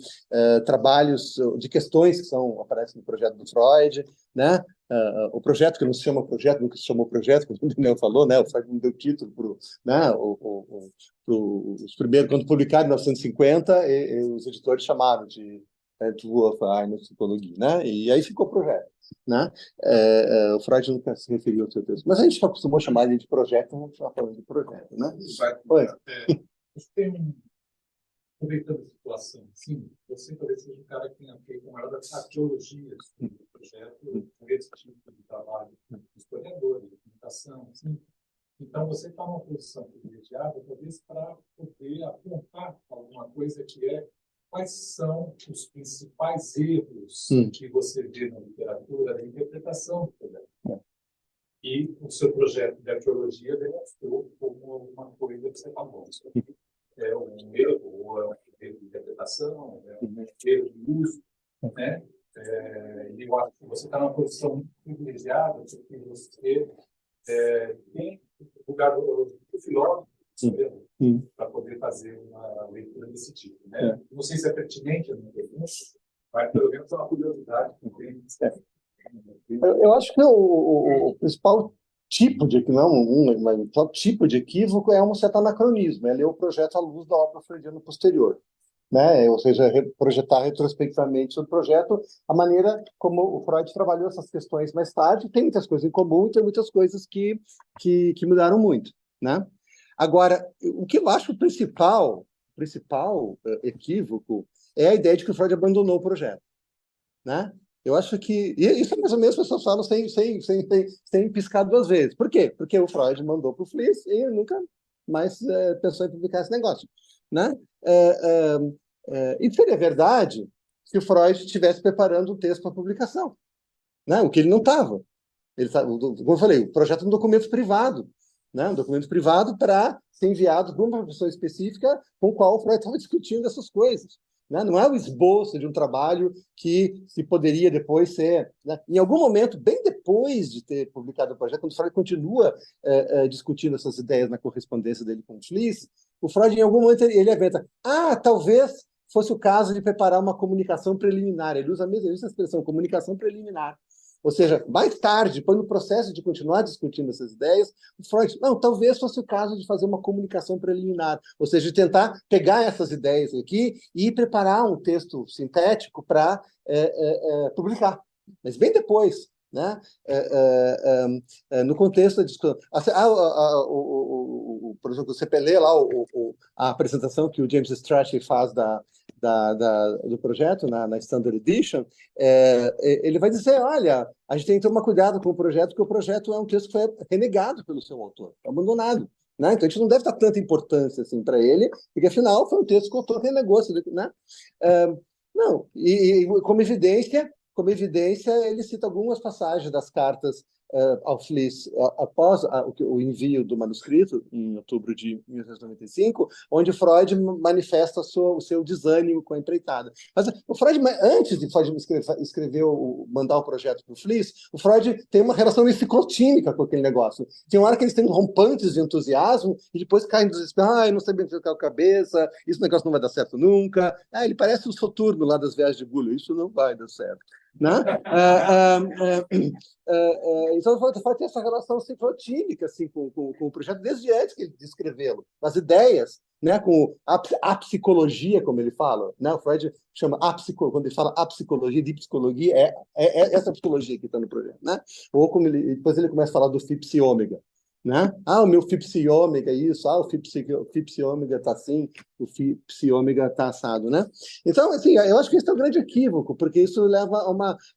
trabalhos, de questões que aparecem no projeto do Freud, né? O projeto que não se chama projeto, nunca se chamou projeto, como o Daniel falou, né? O Freud não deu título para né? Os primeiros, quando publicaram em 1950, os editores chamaram de Entwurf einer Psychologie, né? E aí ficou o projeto, né? O Freud nunca se referiu ao seu texto, mas a gente acostumou chamar ele de projeto, vamos estar falando de projeto, né? Oi. Você tem aproveitando a situação, sim, você talvez seja um cara que tenha feito uma das arqueologias do projeto, esse tipo de trabalho, historiador, de comunicação, assim. Então, você está numa posição privilegiada, talvez, para poder apontar alguma coisa que quais são os principais erros que você vê na literatura, na interpretação do projeto. E o seu projeto de arqueologia demonstrou como alguma coisa que você está bom. É um erro, ou é um erro de interpretação, é um erro de uso, né? E eu acho que você está numa posição muito privilegiada, porque você tem o lugar do filósofo para poder fazer uma leitura desse tipo, né? Não sei se é pertinente a minha pergunta, mas pelo menos é uma curiosidade que tem. Eu acho que o principal tipo de tipo de equívoco é um certo anacronismo, é ler o projeto à luz da obra freudiana posterior, né? Ou seja, projetar retrospectivamente sobre o projeto, a maneira como o Freud trabalhou essas questões mais tarde. Tem muitas coisas em comum e tem muitas coisas que mudaram muito, né? Agora, o que eu acho o principal equívoco é a ideia de que o Freud abandonou o projeto, né? Eu acho que... E isso é mais ou menos as pessoas falam sem piscar duas vezes. Por quê? Porque o Freud mandou para o Fliess e ele nunca mais pensou em publicar esse negócio, né? E seria verdade se o Freud estivesse preparando um texto para publicação, né? O que ele não estava. Como eu falei, o projeto é um documento privado, né? Um documento privado para ser enviado para uma pessoa específica com a qual o Freud estava discutindo essas coisas. Né? Não é o esboço de um trabalho que se poderia depois ser... Né? Em algum momento, bem depois de ter publicado o projeto, quando o Freud continua discutindo essas ideias na correspondência dele com o Fliess, o Freud, em algum momento, ele aventa, talvez fosse o caso de preparar uma comunicação preliminar. Ele usa a mesma expressão, comunicação preliminar. Ou seja, mais tarde, depois no processo de continuar discutindo essas ideias, o Freud, talvez fosse o caso de fazer uma comunicação preliminar, ou seja, de tentar pegar essas ideias aqui e preparar um texto sintético para publicar. Mas bem depois, né? No contexto da discussão. Por exemplo, você lê lá a apresentação que o James Strachey faz do projeto na Standard Edition, ele vai dizer, olha, a gente tem que tomar cuidado com o projeto, porque o projeto é um texto que foi renegado pelo seu autor, abandonado. Né? Então a gente não deve dar tanta importância assim, para ele, porque afinal foi um texto que o autor renegou. Né? Não, e como evidência, ele cita algumas passagens das cartas ao Fliess após o envio do manuscrito, em outubro de 1995, onde Freud manifesta o seu desânimo com a empreitada. Mas o Freud, antes de mandar o projeto para o Fliess, o Freud tem uma relação ciclotímica com aquele negócio. Tem uma hora que eles têm rompantes de entusiasmo e depois caem no desespero, não sei bem ficar a cabeça, esse negócio não vai dar certo nunca. Ele parece o Soturno lá das viagens de Gulliver, isso não vai dar certo. né? Então, vai ter essa relação ciclotímica assim, com o projeto desde antes que ele descrevê-lo, as ideias, né? Com a psicologia, como ele fala, né? O Freud chama quando ele fala a psicologia, de psicologia, é essa psicologia que está no projeto, né? Ou como depois ele começa a falar do Fipsi ômega, né? O meu Fipsi ômega é isso, o Fipsi ômega está assim, o Fipsi ômega está assado, né? Então, assim, eu acho que isso é um grande equívoco, porque isso leva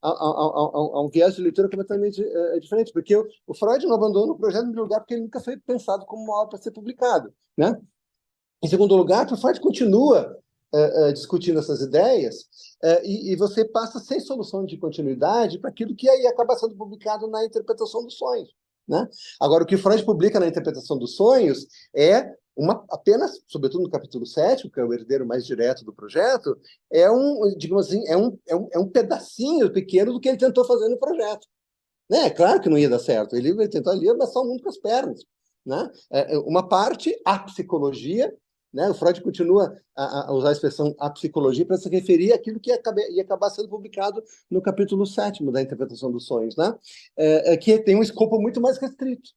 a um viés de leitura completamente diferente, porque o Freud não abandona o projeto no lugar porque ele nunca foi pensado como uma obra para ser publicado, né? Em segundo lugar, o Freud continua discutindo essas ideias e você passa sem solução de continuidade para aquilo que aí acaba sendo publicado na interpretação dos sonhos, né? Agora, o que Freud publica na interpretação dos sonhos é apenas, sobretudo no capítulo 7, que é o herdeiro mais direto do projeto, digamos assim, é um pedacinho pequeno do que ele tentou fazer no projeto. Né? Claro que não ia dar certo. Ele tentou ali amassar o mundo com as pernas, né? Uma parte, a psicologia, né? O Freud continua a usar a expressão a psicologia para se referir àquilo que ia acabar sendo publicado no capítulo 7º da interpretação dos sonhos, né? Que tem um escopo muito mais restrito,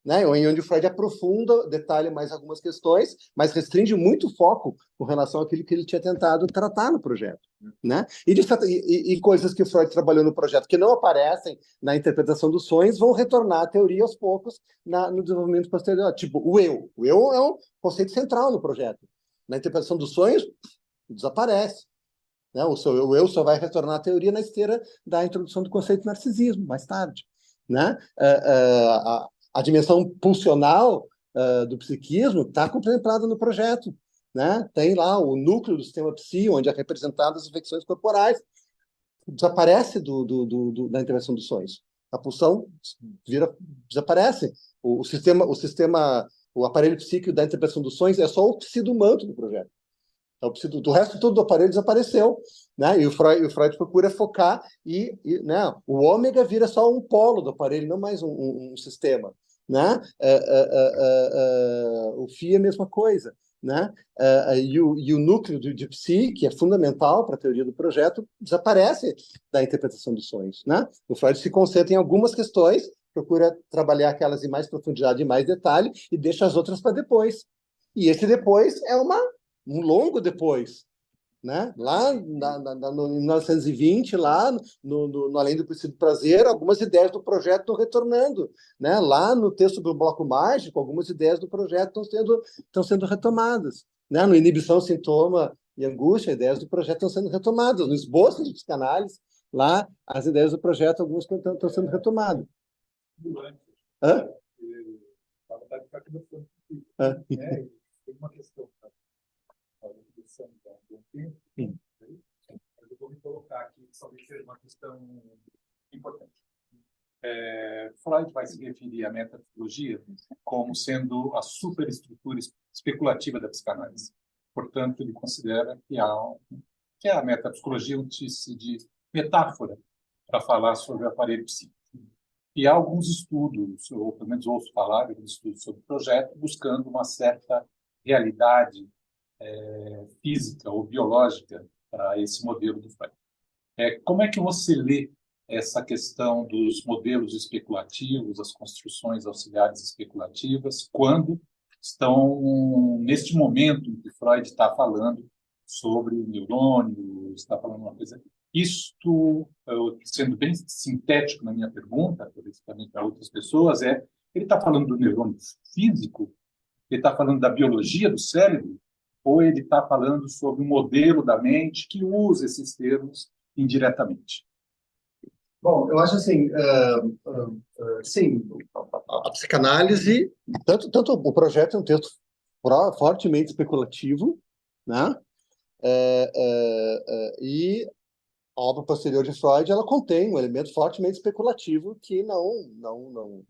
né? Em onde o Freud aprofunda, detalha mais algumas questões, mas restringe muito o foco com relação àquilo que ele tinha tentado tratar no projeto, né? E coisas que o Freud trabalhou no projeto que não aparecem na interpretação dos sonhos vão retornar à teoria aos poucos no desenvolvimento posterior. Tipo, o eu. O eu é um conceito central no projeto. Na interpretação dos sonhos, desaparece. Né? O eu só vai retornar à teoria na esteira da introdução do conceito de narcisismo, mais tarde, né? A dimensão pulsional do psiquismo está contemplada no projeto, né? Tem lá o núcleo do sistema psi, onde é representadas as afecções corporais, desaparece da intervenção dos sonhos. A pulsão desaparece. O aparelho psíquico da intervenção dos sonhos é só o psi do manto do projeto. Do resto todo do aparelho desapareceu, né? E o Freud procura focar né? O ômega vira só um polo do aparelho, não mais um sistema, né? O Phi é a mesma coisa, né? E o núcleo de psi, que é fundamental para a teoria do projeto, desaparece da interpretação dos sonhos, né? O Freud se concentra em algumas questões, procura trabalhar aquelas em mais profundidade e mais detalhe e deixa as outras para depois. E esse depois é um longo depois, né? Lá no 1920, lá no Além do Princípio do Prazer, algumas ideias do projeto estão retornando, né? Lá no texto do Bloco Mágico, algumas ideias do projeto estão sendo retomadas, né? No Inibição, Sintoma e Angústia, ideias do projeto estão sendo retomadas. No Esboço de Psicanálise, lá as ideias do projeto, algumas estão sendo retomadas. Hã? Tem uma questão mas eu vou me colocar aqui, talvez seja uma questão importante. Freud vai se referir à metapsicologia como sendo a superestrutura especulativa da psicanálise. Portanto, ele considera que a metapsicologia é um tipo de metáfora para falar sobre o aparelho psíquico. E há alguns estudos, ou pelo menos ouço falar de estudos sobre o projeto, buscando uma certa realidade física ou biológica para esse modelo do Freud. Como é que você lê essa questão dos modelos especulativos, as construções auxiliares especulativas, quando estão neste momento em que Freud está falando sobre o neurônio, está falando uma coisa... Isto, sendo bem sintético na minha pergunta, também para outras pessoas, ele está falando do neurônio físico, ele está falando da biologia do cérebro, ou ele está falando sobre um modelo da mente que usa esses termos indiretamente? Bom, eu acho assim, sim, a psicanálise, tanto o projeto é um texto fortemente especulativo, né? E a obra posterior de Freud, ela contém um elemento fortemente especulativo que não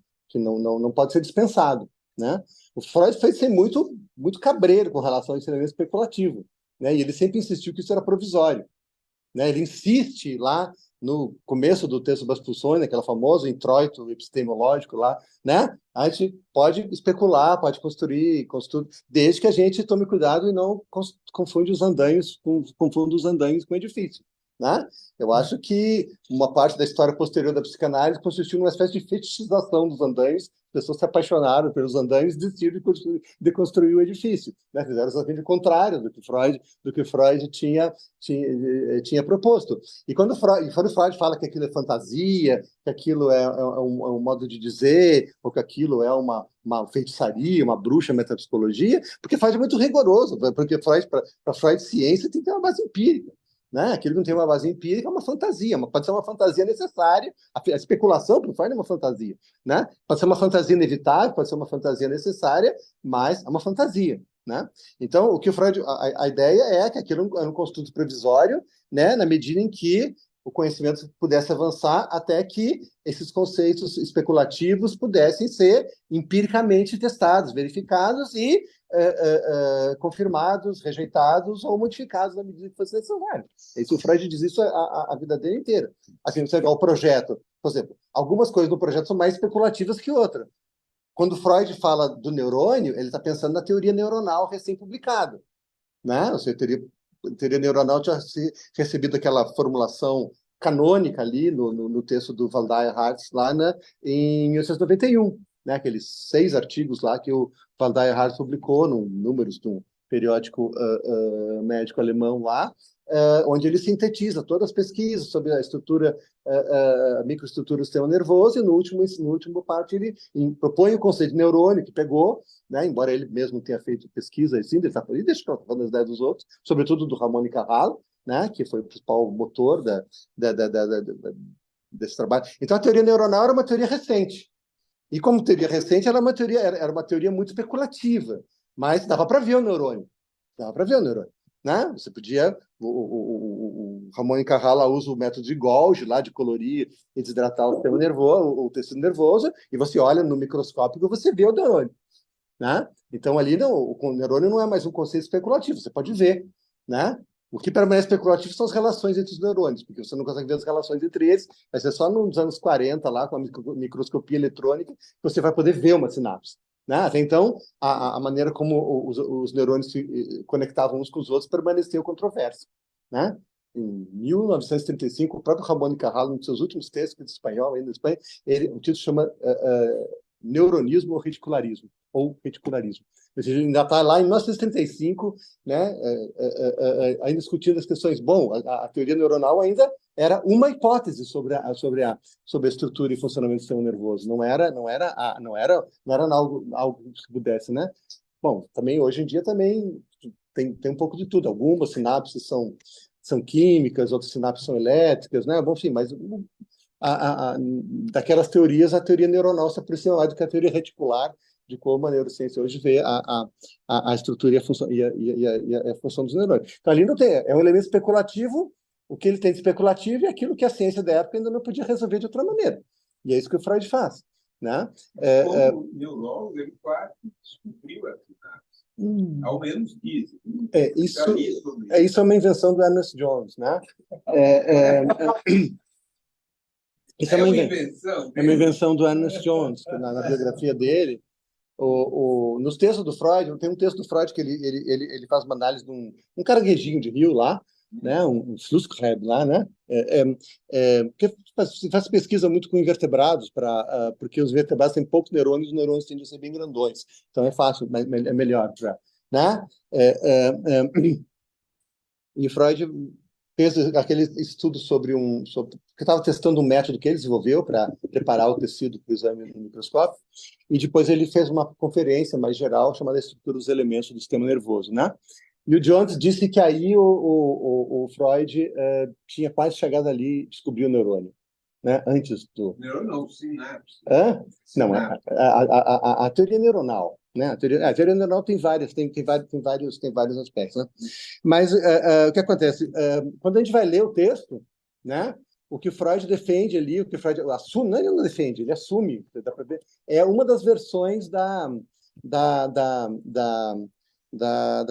pode ser dispensado, né? O Freud fez ser muito cabreiro com relação a esse elemento especulativo, né? E ele sempre insistiu que isso era provisório, né? Ele insiste lá no começo do texto das pulsões, aquele famoso introito epistemológico lá, né? A gente pode especular, pode construir, desde que a gente tome cuidado e não confunde os andaimes com edifício, né? Eu acho que uma parte da história posterior da psicanálise consistiu numa espécie de fetichização dos andaimes. Pessoas se apaixonaram pelos andaimes e decidiram de construir o edifício, né? Fizeram exatamente o contrário do que Freud tinha proposto. E quando Freud fala que aquilo é fantasia, que aquilo é um modo de dizer, ou que aquilo é uma feitiçaria, uma bruxa metapsicologia, porque Freud é muito rigoroso, porque para Freud ciência tem que ter uma base empírica. Né? Aquilo que não tem uma base empírica é uma fantasia, pode ser uma fantasia necessária. A especulação, para o Freud, é uma fantasia. Né? Pode ser uma fantasia inevitável, pode ser uma fantasia necessária, mas é uma fantasia. Né? Então, o que o Freud, a ideia é que aquilo é um construto provisório, né? Na medida em que o conhecimento pudesse avançar até que esses conceitos especulativos pudessem ser empiricamente testados, verificados e confirmados, rejeitados ou modificados na medida que fosse necessário. O Freud diz isso a vida dele inteira. Assim, você vê o projeto, por exemplo, algumas coisas no projeto são mais especulativas que outras. Quando Freud fala do neurônio, ele está pensando na teoria neuronal recém-publicada. Né? Você teoria neuronal tinha recebido aquela formulação canônica ali no texto do Waldemar Hartz, lá em 1991. Né, aqueles 6 artigos lá que o Waldemar Hartz publicou, números de um periódico médico alemão lá, onde ele sintetiza todas as pesquisas sobre a estrutura, a microestrutura do sistema nervoso, e no último parte ele propõe o conceito de neurônio, que pegou, né, embora ele mesmo tenha feito pesquisa, assim, ele está falando das ideias dos outros, sobretudo do Ramon e Cajal, né, que foi o principal motor desse trabalho. Então, a teoria neuronal era uma teoria recente. E como teoria recente, era uma teoria muito especulativa, mas dava para ver o neurônio. Né? Você podia... O Ramon e Cajal usa o método de Golgi, lá de colorir e desidratar o sistema nervoso, o tecido nervoso, e você olha no microscópio e você vê o neurônio. Né? Então, ali o neurônio não é mais um conceito especulativo, você pode ver. Né? O que permanece especulativo são as relações entre os neurônios, porque você não consegue ver as relações entre eles, vai ser só nos anos 40, lá, com a microscopia eletrônica, que você vai poder ver uma sinapse. Né? Até então, a maneira como os neurônios se conectavam uns com os outros permaneceu controversa. Né? Em 1935, o próprio Ramon y Cajal, um dos seus últimos textos, de espanhol, ainda em Espanha, o título chama Neuronismo ou Reticularismo. Ou seja, ainda está lá em 1935, né, ainda discutindo as questões. Bom, a teoria neuronal ainda era uma hipótese sobre a estrutura e funcionamento do sistema nervoso. Não era algo que pudesse, né? Bom, também hoje em dia também tem um pouco de tudo. Algumas sinapses são químicas, outras sinapses são elétricas, né? Bom, enfim, mas daquelas teorias, a teoria neuronal se aproxima mais do que a teoria reticular, de como a neurociência hoje vê a estrutura e a função dos neurônios. Então, ali não tem, é um elemento especulativo, o que ele tem de especulativo é aquilo que a ciência da época ainda não podia resolver de outra maneira. E é isso que o Freud faz. Né? Como neurólogo, ele quase descobriu a sinapse. Ao menos dizem. Isso é uma invenção do Ernest Jones. Né? Isso é uma invenção do Ernest Jones, que na biografia dele, nos textos do Freud, tem um texto do Freud que ele faz uma análise de um caranguejinho de rio lá, né, um Flusskrebs lá, né, que faz pesquisa muito com invertebrados, porque os vertebrados têm poucos neurônios, os neurônios tendem a ser bem grandões, então é fácil, é melhor, né? E Freud fez aquele estudo que estava testando um método que ele desenvolveu para preparar o tecido para o exame no microscópio, e depois ele fez uma conferência mais geral chamada Estrutura dos Elementos do Sistema Nervoso, né? E o Jones disse que aí o Freud tinha quase chegado ali e descobriu o neurônio, né? Antes do... Neurônio não, sinapse. Não, a teoria neuronal, né? A teoria neuronal tem vários aspectos, né? Mas o que acontece? Quando a gente vai ler o texto, né? O que Freud defende ali, o que Freud assume, não, ele não defende, ele assume, dá para ver, é uma das versões da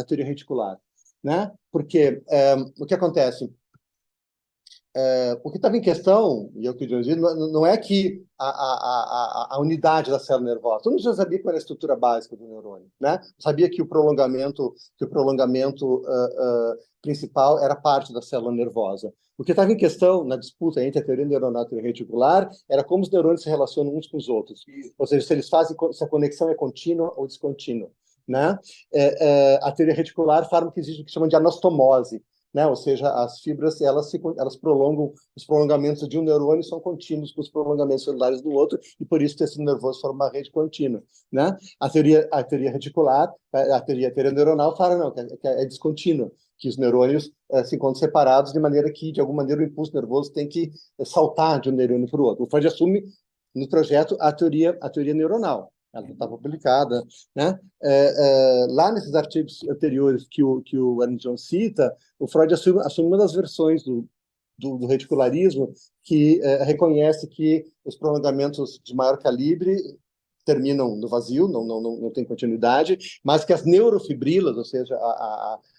teoria reticular, né? Porque o que acontece? O que estava em questão, e eu que digo, não é que a unidade da célula nervosa. Todo mundo já sabia qual era a estrutura básica do neurônio, né? Sabia que o prolongamento principal era parte da célula nervosa. O que estava em questão na disputa entre a teoria neuronal e a teoria reticular era como os neurônios se relacionam uns com os outros. Ou seja, se a conexão é contínua ou descontínua, né? A teoria reticular fala que existe o que chamam de anastomose, né? Ou seja, as fibras elas prolongam, os prolongamentos de um neurônio são contínuos com os prolongamentos celulares do outro, e por isso o tecido nervoso forma uma rede contínua, né? A teoria reticular, a teoria neuronal fala não, que é descontínua, que os neurônios se encontram separados de maneira que, de alguma maneira, o impulso nervoso tem que saltar de um neurônio para o outro. O Freud assume no projeto a teoria neuronal. Ela está publicada, né? Lá nesses artigos anteriores que o Ernst John cita, o Freud assume uma das versões do reticularismo que reconhece que os prolongamentos de maior calibre terminam no vazio, não tem continuidade, mas que as neurofibrilas, ou seja,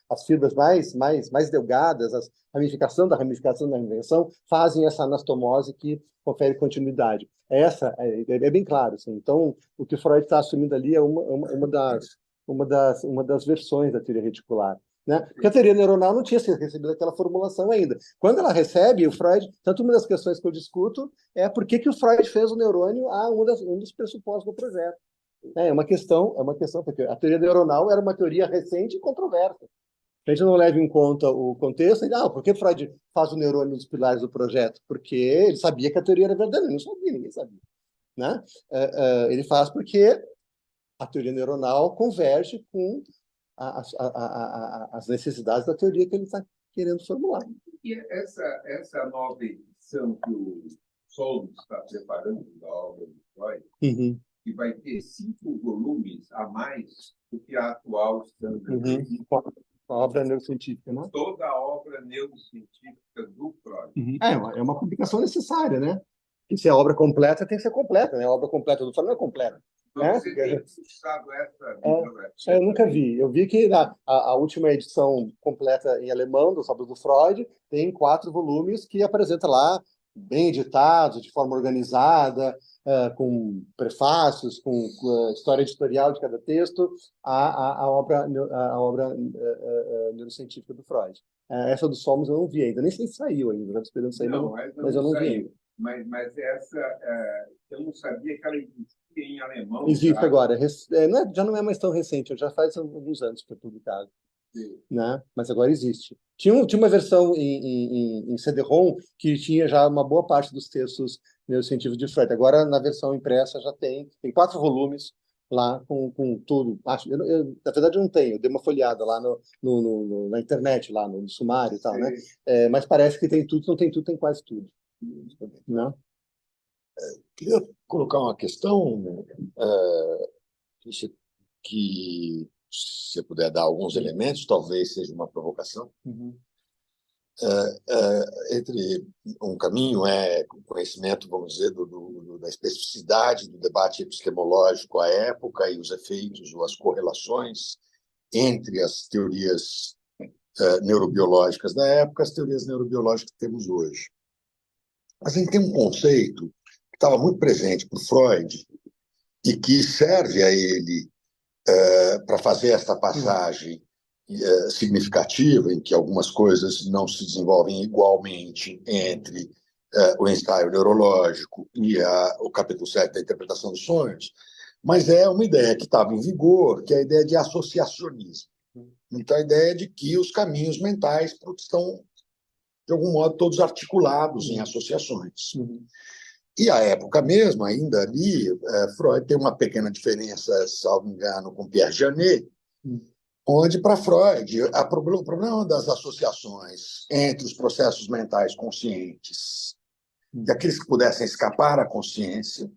as fibras mais delgadas, a ramificação da ramificação, fazem essa anastomose que confere continuidade. Essa é bem claro. Assim. Então, o que o Freud está assumindo ali é uma das versões da teoria reticular. Né? Porque a teoria neuronal não tinha recebido aquela formulação ainda. Quando ela recebe, o Freud, tanto uma das questões que eu discuto é por que o Freud fez o neurônio um dos pressupostos do projeto. É uma questão, porque a teoria neuronal era uma teoria recente e controversa. A gente não leva em conta o contexto, por que Freud faz o neurônio dos pilares do projeto? Porque ele sabia que a teoria era verdadeira, não sabia, ninguém sabia. Né? Ele faz porque a teoria neuronal converge com as necessidades da teoria que ele está querendo formular. E essa nova edição que o Solms está preparando da obra do Freud, que vai ter 5 volumes a mais do que a atual Standard. A obra neurocientífica, né? Toda a obra neurocientífica do Freud. É uma publicação necessária, né? E se a obra completa, tem que ser completa, né? A obra completa do Freud não é completa. Você tem buscado essa eu nunca vi. Eu vi que a última edição completa em alemão dos obras do Freud tem 4 volumes que apresenta lá, bem editados, de forma organizada, com prefácios, com história editorial de cada texto, a obra neurocientífica do Freud. Essa do Solms eu não vi ainda, nem sei se saiu ainda, estava esperando sair, mas eu não vi ainda. Mas essa, eu não sabia que ela existia em alemão. Existe agora. Já não é mais tão recente, já faz alguns anos que foi publicado. Né? Mas agora existe. Tinha uma versão em CD-ROM que tinha já uma boa parte dos textos neurocientíficos de Freud. Agora, na versão impressa, já tem 4 volumes lá com tudo. Na verdade, eu não tenho. Eu dei uma folheada lá na internet, lá no sumário e tal, né? Mas parece que tem tudo, não tem tudo, tem quase tudo. Não? Queria colocar uma questão que, se você puder dar alguns elementos, talvez seja uma provocação. Entre um caminho o conhecimento, vamos dizer, da especificidade do debate epistemológico à época e os efeitos ou as correlações entre as teorias neurobiológicas da época e as teorias neurobiológicas que temos hoje. A gente tem um conceito que estava muito presente para o Freud e que serve a ele para fazer esta passagem significativa, em que algumas coisas não se desenvolvem igualmente entre o ensaio neurológico e o capítulo 7 da interpretação dos sonhos, mas é uma ideia que estava em vigor, que é a ideia de associacionismo. Então, a ideia de que os caminhos mentais estão, de algum modo, todos articulados em associações. E à época mesmo, ainda ali, Freud tem uma pequena diferença, salvo engano, com Pierre Janet, onde, para Freud, o problema das associações entre os processos mentais conscientes e aqueles que pudessem escapar à consciência,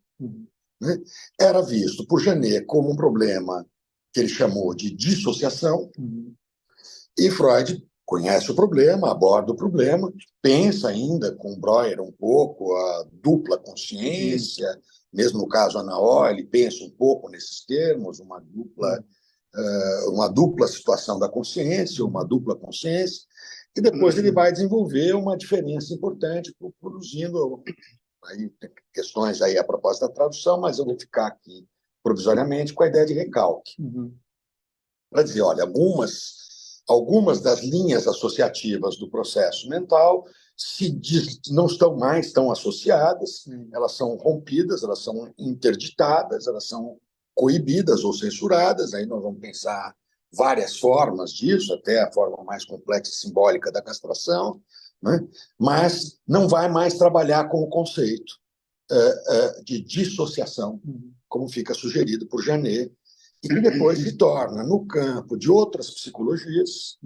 né, era visto por Janet como um problema que ele chamou de dissociação, e Freud conhece o problema, aborda o problema, pensa ainda com Breuer um pouco a dupla consciência, mesmo no caso Anaó, ele pensa um pouco nesses termos, uma dupla situação da consciência, uma dupla consciência, e depois ele vai desenvolver uma diferença importante, produzindo aí, questões aí a propósito da tradução, mas eu vou ficar aqui provisoriamente com a ideia de recalque. Para dizer, olha, algumas das linhas associativas do processo mental não estão mais tão associadas, elas são rompidas, elas são interditadas, elas são coibidas ou censuradas. Aí nós vamos pensar várias formas disso, até a forma mais complexa e simbólica da castração, né? Mas não vai mais trabalhar com o conceito de dissociação, como fica sugerido por Janet, e que depois se torna, no campo de outras psicologias,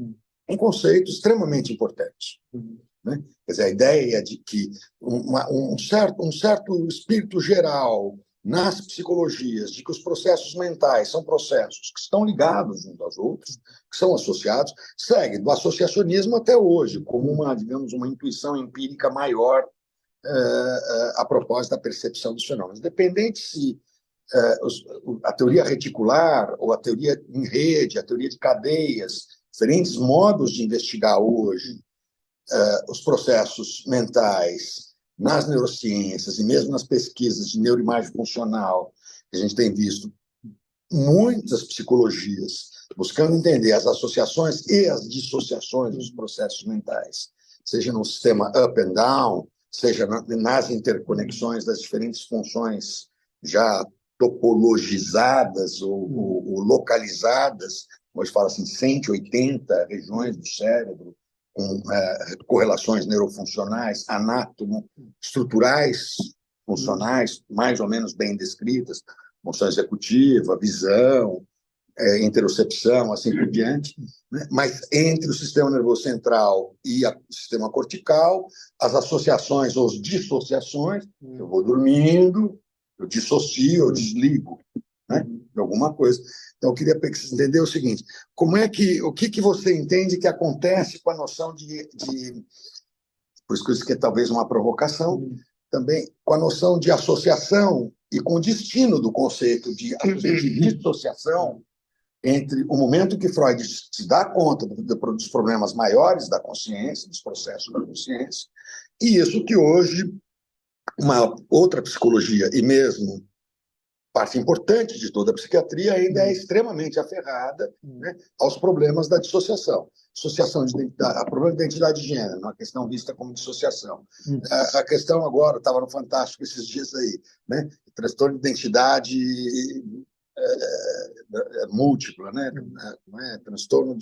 um conceito extremamente importante. Né? Quer dizer, a ideia de que um certo espírito geral nas psicologias, de que os processos mentais são processos que estão ligados uns aos outros, que são associados, segue do associacionismo até hoje, como digamos, uma intuição empírica maior a propósito da percepção dos fenômenos. Independente se a teoria reticular ou a teoria em rede, a teoria de cadeias, diferentes modos de investigar hoje os processos mentais nas neurociências e mesmo nas pesquisas de neuroimagem funcional, que a gente tem visto muitas psicologias buscando entender as associações e as dissociações dos processos mentais, seja no sistema up and down, seja nas interconexões das diferentes funções já topologizadas ou localizadas, hoje fala assim, 180 regiões do cérebro, com correlações neurofuncionais, estruturais, funcionais, mais ou menos bem descritas, função executiva, visão, interocepção, assim por diante, né? Mas entre o sistema nervoso central e o sistema cortical, as associações ou as dissociações, eu vou dormindo, eu dissocio, eu desligo, né, de alguma coisa. Então, eu queria que você entendesse o seguinte: o que você entende que acontece com a noção por isso que é talvez uma provocação, também com a noção de associação e com o destino do conceito de dissociação entre o momento que Freud se dá conta dos problemas maiores da consciência, dos processos da consciência, e isso que hoje uma outra psicologia e mesmo parte importante de toda a psiquiatria ainda é extremamente aferrada, né, aos problemas da dissociação. Dissociação de identidade, a problema de identidade de gênero, uma questão vista como dissociação. A questão agora, estava no Fantástico esses dias aí, né, transtorno de identidade múltipla, né, transtorno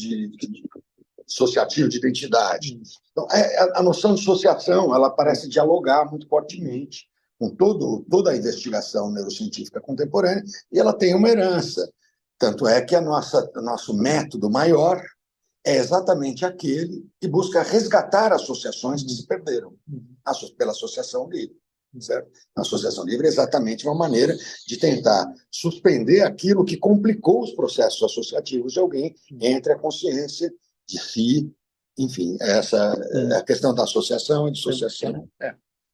dissociativo de identidade. Então, a noção de dissociação, ela parece dialogar muito fortemente com toda a investigação neurocientífica contemporânea, e ela tem uma herança. Tanto é que nosso método maior é exatamente aquele que busca resgatar associações que se perderam pela associação livre. Certo? A associação livre é exatamente uma maneira de tentar suspender aquilo que complicou os processos associativos de alguém entre a consciência de si, enfim, essa é a questão da associação e dissociação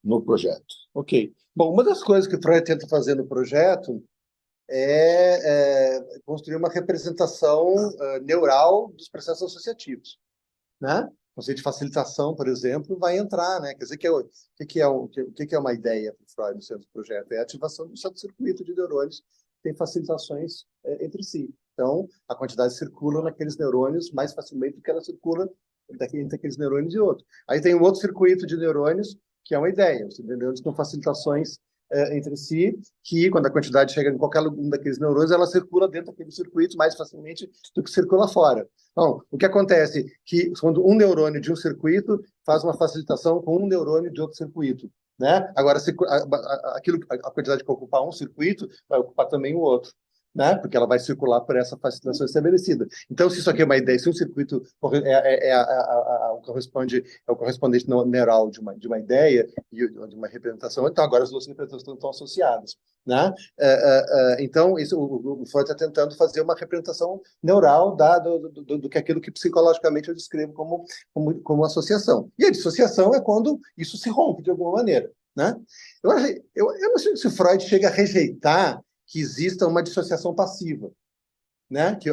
no projeto. Ok. Bom, uma das coisas que Freud tenta fazer no projeto é construir uma representação neural dos processos associativos, né? O conceito de facilitação, por exemplo, vai entrar, né? Quer dizer, o que é uma ideia para o Freud no centro do projeto? É a ativação do certo circuito de neurônios que tem facilitações entre si. Então, a quantidade circula naqueles neurônios mais facilmente do que ela circula entre aqueles neurônios e outros. Aí tem um outro circuito de neurônios que é uma ideia. Os neurônios com facilitações entre si, que quando a quantidade chega em qualquer um daqueles neurônios, ela circula dentro daquele circuito mais facilmente do que circula fora. Então, o que acontece é que quando um neurônio de um circuito faz uma facilitação com um neurônio de outro circuito, né? Agora, a quantidade que ocupar um circuito vai ocupar também o outro, né? Porque ela vai circular por essa facilitação estabelecida. Então, se isso aqui é uma ideia, se um circuito é o correspondente neural de uma ideia e de uma representação, então agora as duas representações estão associadas, né? Então, o Freud está tentando fazer uma representação neural do que aquilo que psicologicamente eu descrevo como associação. E a dissociação é quando isso se rompe de alguma maneira, né? Eu não sei se o Freud chega a rejeitar que exista uma dissociação passiva, né? Que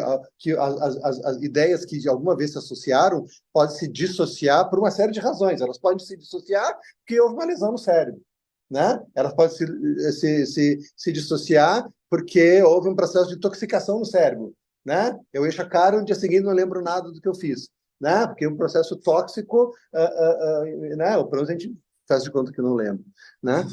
as ideias que alguma vez se associaram podem se dissociar por uma série de razões. Elas podem se dissociar porque houve uma lesão no cérebro, né? Elas podem se dissociar porque houve um processo de intoxicação no cérebro, né? Eu encho a cara, no dia seguinte não lembro nada do que eu fiz, né? Porque um processo tóxico, né? Ou pelo menos a gente faz de conta que não lembro, né?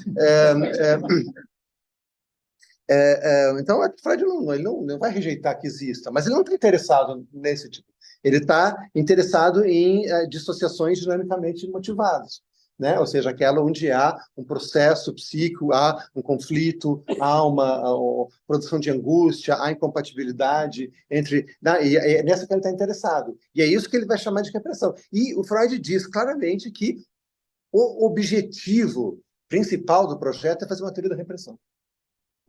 Então, Freud ele não vai rejeitar que exista, mas ele não está interessado nesse tipo. Ele está interessado em dissociações dinamicamente motivadas, né? Ou seja, aquela onde há um processo psíquico, há um conflito, há uma produção de angústia, há incompatibilidade entre... Né? E é nessa que ele está interessado. E é isso que ele vai chamar de repressão. E o Freud diz claramente que o objetivo principal do projeto é fazer uma teoria da repressão,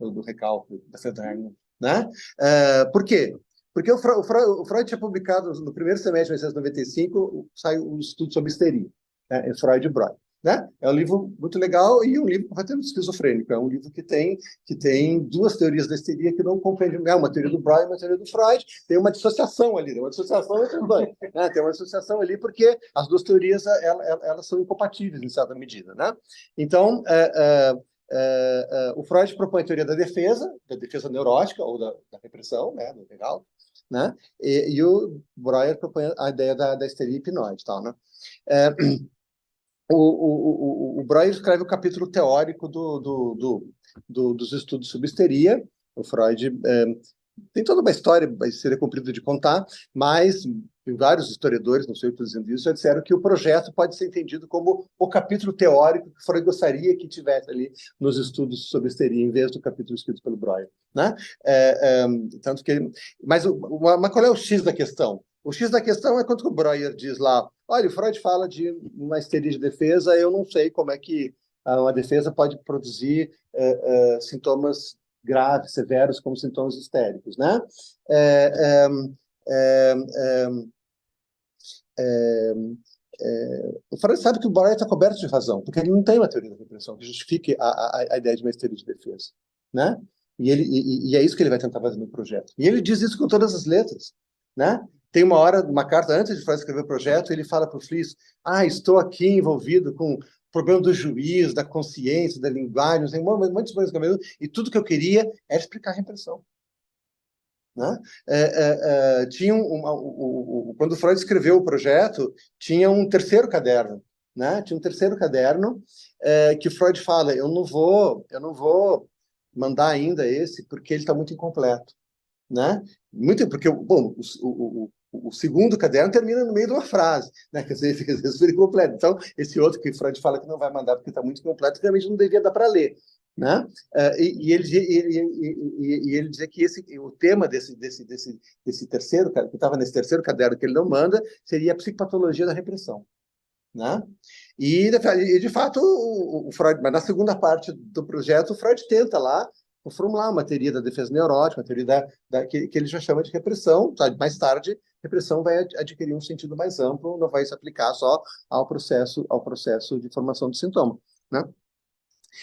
do recálculo, da Federer, né? Por quê? Porque o Freud tinha publicado, no primeiro semestre de 1995, saiu um estudo sobre histeria, né? Freud e Breuer, né? É um livro muito legal e um livro completamente esquizofrênico. É um livro que tem duas teorias da histeria que não compreendem. É uma teoria do Breuer e uma teoria do Freud. Tem uma dissociação ali, tem uma dissociação entre os dois, né? Tem uma dissociação ali porque as duas teorias elas são incompatíveis em certa medida, né? Então, o Freud propõe a teoria da defesa neurótica ou da repressão, né, do legal, né? E o Breuer propõe a ideia da histeria hipnóide, tal, né? O Breuer escreve o capítulo teórico dos estudos sobre histeria. O Freud tem toda uma história, seria comprido de contar, mas vários historiadores, não sei o que estou dizendo isso, já disseram que o projeto pode ser entendido como o capítulo teórico que Freud gostaria que tivesse ali nos estudos sobre histeria, em vez do capítulo escrito pelo Breuer, né? Tanto que, mas qual é o X da questão? O X da questão é quando o Breuer diz lá, olha, o Freud fala de uma histeria de defesa, eu não sei como é que uma defesa pode produzir sintomas graves, severos, como sintomas histéricos, né? O Freud sabe que o Breuer está coberto de razão, porque ele não tem uma teoria da repressão que justifique a ideia de uma histeria de defesa, né? E é isso que ele vai tentar fazer no projeto. E ele diz isso com todas as letras, né? Tem uma carta antes de Freud escrever o projeto, ele fala para o Fliess, estou aqui envolvido com o problema do juiz, da consciência, da linguagem, tem muitas coisas, e tudo que eu queria era explicar a repressão. Né? Quando Freud escreveu o projeto, tinha um terceiro caderno, né? Tinha um terceiro caderno que Freud fala, eu não vou mandar ainda esse porque ele está muito incompleto, né? Porque o segundo caderno termina no meio de uma frase, né? Quer dizer, fica super incompleto. Então, esse outro que Freud fala que não vai mandar porque está muito incompleto, realmente não devia dar para ler, né? E ele dizia que o tema desse terceiro, que estava nesse terceiro caderno que ele não manda, seria a psicopatologia da repressão, né? E de fato o Freud, mas na segunda parte do projeto, o Freud tenta lá formular uma teoria da defesa neurótica, uma teoria que ele já chama de repressão. Tá? Mais tarde, repressão vai adquirir um sentido mais amplo, não vai se aplicar só ao processo de formação do sintoma, né?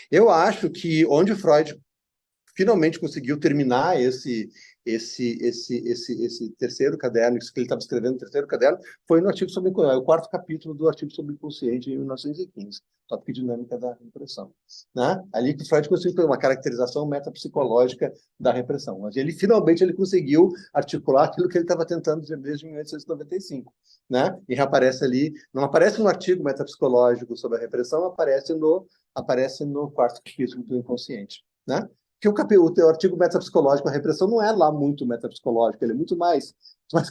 Eu acho que onde Freud finalmente conseguiu terminar esse terceiro caderno, isso que ele estava escrevendo no terceiro caderno, foi no artigo sobre o quarto capítulo do artigo sobre o inconsciente, em 1915, tópico dinâmica da repressão, né? Ali que Freud conseguiu ter uma caracterização metapsicológica da repressão. Mas finalmente conseguiu articular aquilo que ele estava tentando desde 1895, né? E reaparece ali, não aparece no artigo metapsicológico sobre a repressão, aparece no quarto capítulo do inconsciente, né? Que o artigo metapsicológico, a repressão não é lá muito metapsicológico, ele é muito mais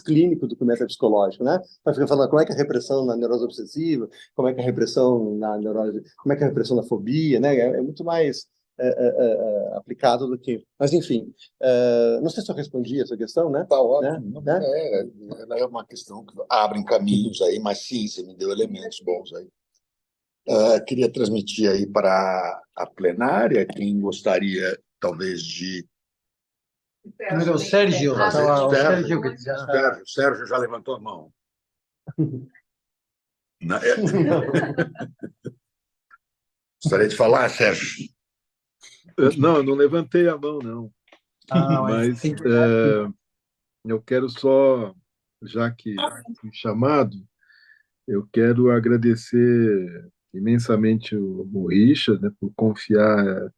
clínico do que o metapsicológico, né? Vai ficar falando como é que é a repressão na neurose obsessiva, como é que é a repressão na neurose, como é que é a repressão na fobia, né? É muito mais aplicado do que... Mas, enfim, não sei se eu respondi essa questão, né? Tá ótimo. Né? Ela é uma questão que abre caminhos aí, mas sim, você me deu elementos bons aí. Queria transmitir aí para a plenária, quem gostaria, talvez, de... O Sérgio. O Sérgio já levantou a mão. Gostaria de falar, Sérgio? Não, eu não levantei a mão, não. Mas Eu quero só, já que fui chamado, eu quero agradecer imensamente o Richard, né, por confiar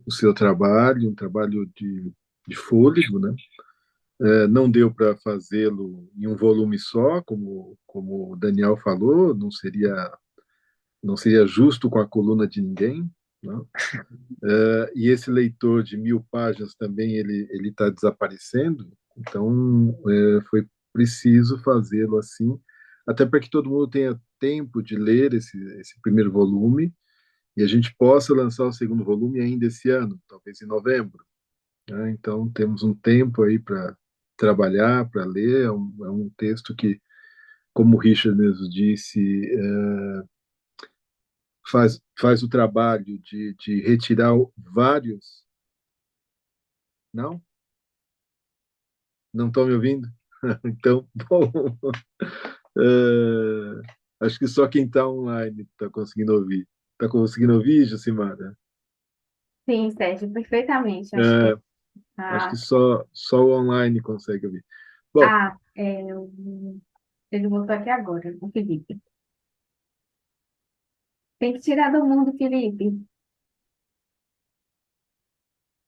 o seu trabalho, um trabalho de fôlego, né? Não deu para fazê-lo em um volume só, como o Daniel falou, não seria justo com a coluna de ninguém, né? E esse leitor de 1.000 páginas também ele está desaparecendo, então foi preciso fazê-lo assim, até para que todo mundo tenha tempo de ler esse primeiro volume e a gente possa lançar o segundo volume ainda esse ano, talvez em novembro, né? Então temos um tempo aí para trabalhar, para ler. É um texto que, como o Richard mesmo disse, faz o trabalho de retirar vários. Não? Não estão me ouvindo? Então, bom, acho que só quem está online está conseguindo ouvir. Está conseguindo ouvir, Jacimara? Sim, Sérgio, perfeitamente. É, acho que Ah, só o online consegue ouvir. Bom, ele voltou aqui agora, o Felipe. Tem que tirar do mundo, Felipe.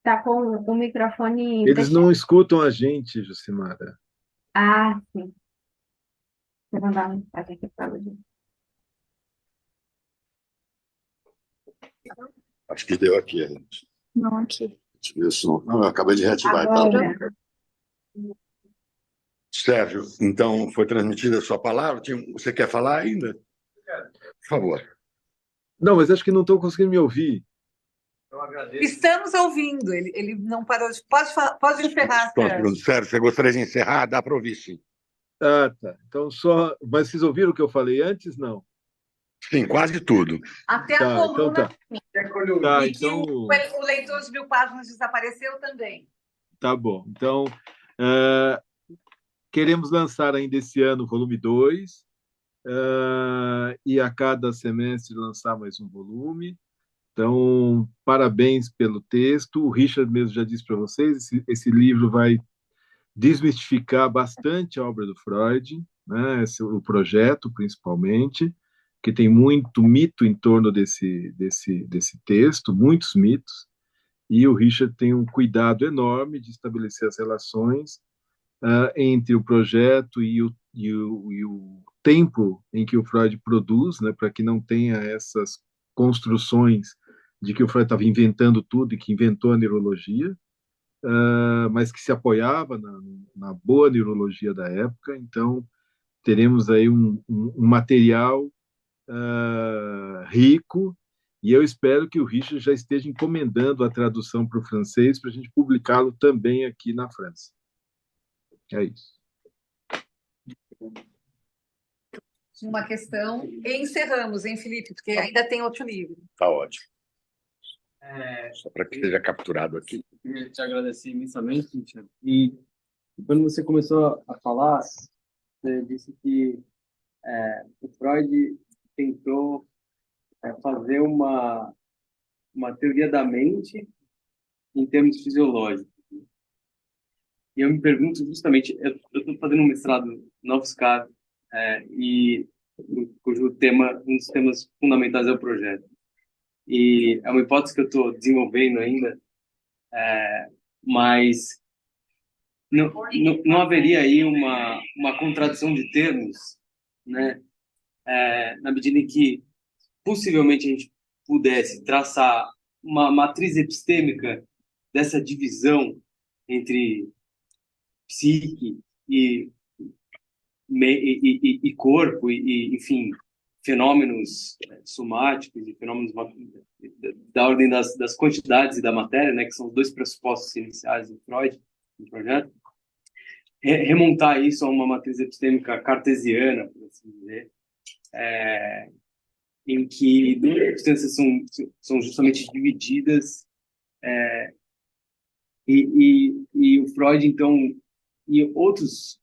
Tá com o microfone eles fechado. não escutam a gente, Jacimara. Ah, sim. Vou mandar uma mensagem aqui para ele. Acho que deu aqui, gente. Não, aqui. Isso. Não, eu acabei de reativar. Agora. Sérgio, então foi transmitida a sua palavra. Você quer falar ainda? Por favor. Não, mas acho que não estão conseguindo me ouvir. Estamos ouvindo, ele não parou de. Pode encerrar, Sérgio. Sérgio, você gostaria de encerrar? Dá para ouvir, sim. Ah, tá. Então só. Mas vocês ouviram o que eu falei antes? Não. Sim, quase tudo. Até Tá, a então coluna. tá. Tá, E que então. o leitor de 1.000 páginas desapareceu também. Tá bom. Então, queremos lançar ainda esse ano o volume 2, e a cada semestre lançar mais um volume. Então, parabéns pelo texto. O Richard mesmo já disse para vocês, esse livro vai desmistificar bastante a obra do Freud, né? O projeto, principalmente, que tem muito mito em torno desse texto, muitos mitos, e o Richard tem um cuidado enorme de estabelecer as relações entre o projeto e o tempo em que o Freud produz, né, para que não tenha essas construções de que o Freud estava inventando tudo e que inventou a neurologia, mas que se apoiava na boa neurologia da época. Então, teremos aí um material rico, e eu espero que o Richard já esteja encomendando a tradução para o francês para a gente publicá-lo também aqui na França. É isso. Uma questão. E encerramos, hein, Felipe? Porque ainda tem outro livro. Tá ótimo. Só para que seja capturado aqui. Eu queria te agradecer imensamente, Richard. E quando você começou a falar, você disse que o Freud tentou fazer uma teoria da mente em termos fisiológicos. E eu me pergunto justamente, eu estou fazendo um mestrado na UFSCar, e cujo tema, um dos temas fundamentais é o projeto. E é uma hipótese que eu estou desenvolvendo ainda, mas não haveria aí uma contradição de termos, né? Na medida em que possivelmente a gente pudesse traçar uma matriz epistêmica dessa divisão entre psique e corpo enfim, fenômenos somáticos e fenômenos da ordem das quantidades e da matéria, né, que são os dois pressupostos iniciais do Freud, no projeto, remontar isso a uma matriz epistêmica cartesiana, por assim dizer, em que duas substâncias são justamente divididas, e o Freud, então, e outros,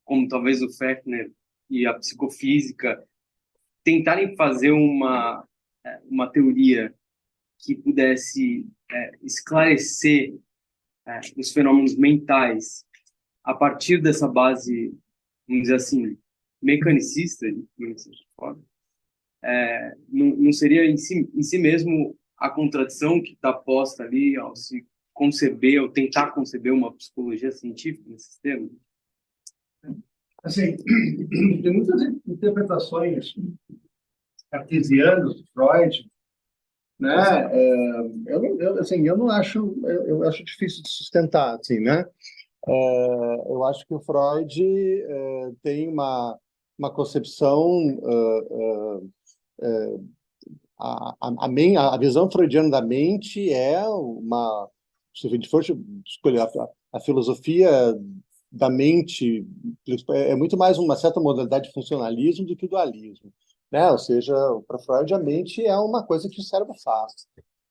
como talvez o Fechner e a psicofísica, tentarem fazer uma teoria que pudesse esclarecer os fenômenos mentais a partir dessa base, vamos dizer assim, mecanicista, não seria em si mesmo a contradição que está posta ali ao se conceber, ou tentar conceber uma psicologia científica nesse termo? Assim, tem muitas interpretações cartesianas de Freud, né? Eu não acho, eu acho difícil de sustentar, assim, né? Eu acho que o Freud tem uma concepção a visão freudiana da mente é uma, se a gente for escolher a filosofia da mente, é muito mais uma certa modalidade de funcionalismo do que dualismo, né? Ou seja, para Freud a mente é uma coisa que o cérebro faz,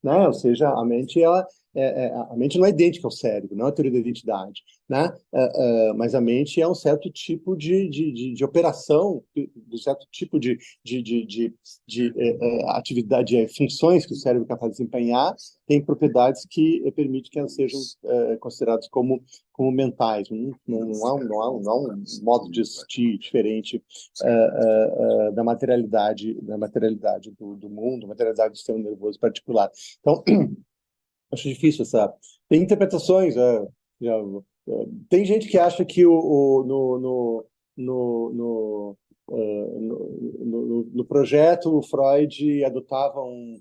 né? Ou seja, a mente a mente não é idêntica ao cérebro, não é a teoria da identidade, né? Mas a mente é um certo tipo de operação, um certo tipo de atividade, funções que o cérebro é capaz de desempenhar, tem propriedades que permitem que elas sejam consideradas como mentais. Não há um modo de existir diferente da materialidade do mundo, da materialidade do sistema nervoso particular. Então, acho difícil essa. Tem interpretações. Tem gente que acha que no projeto o Freud adotava um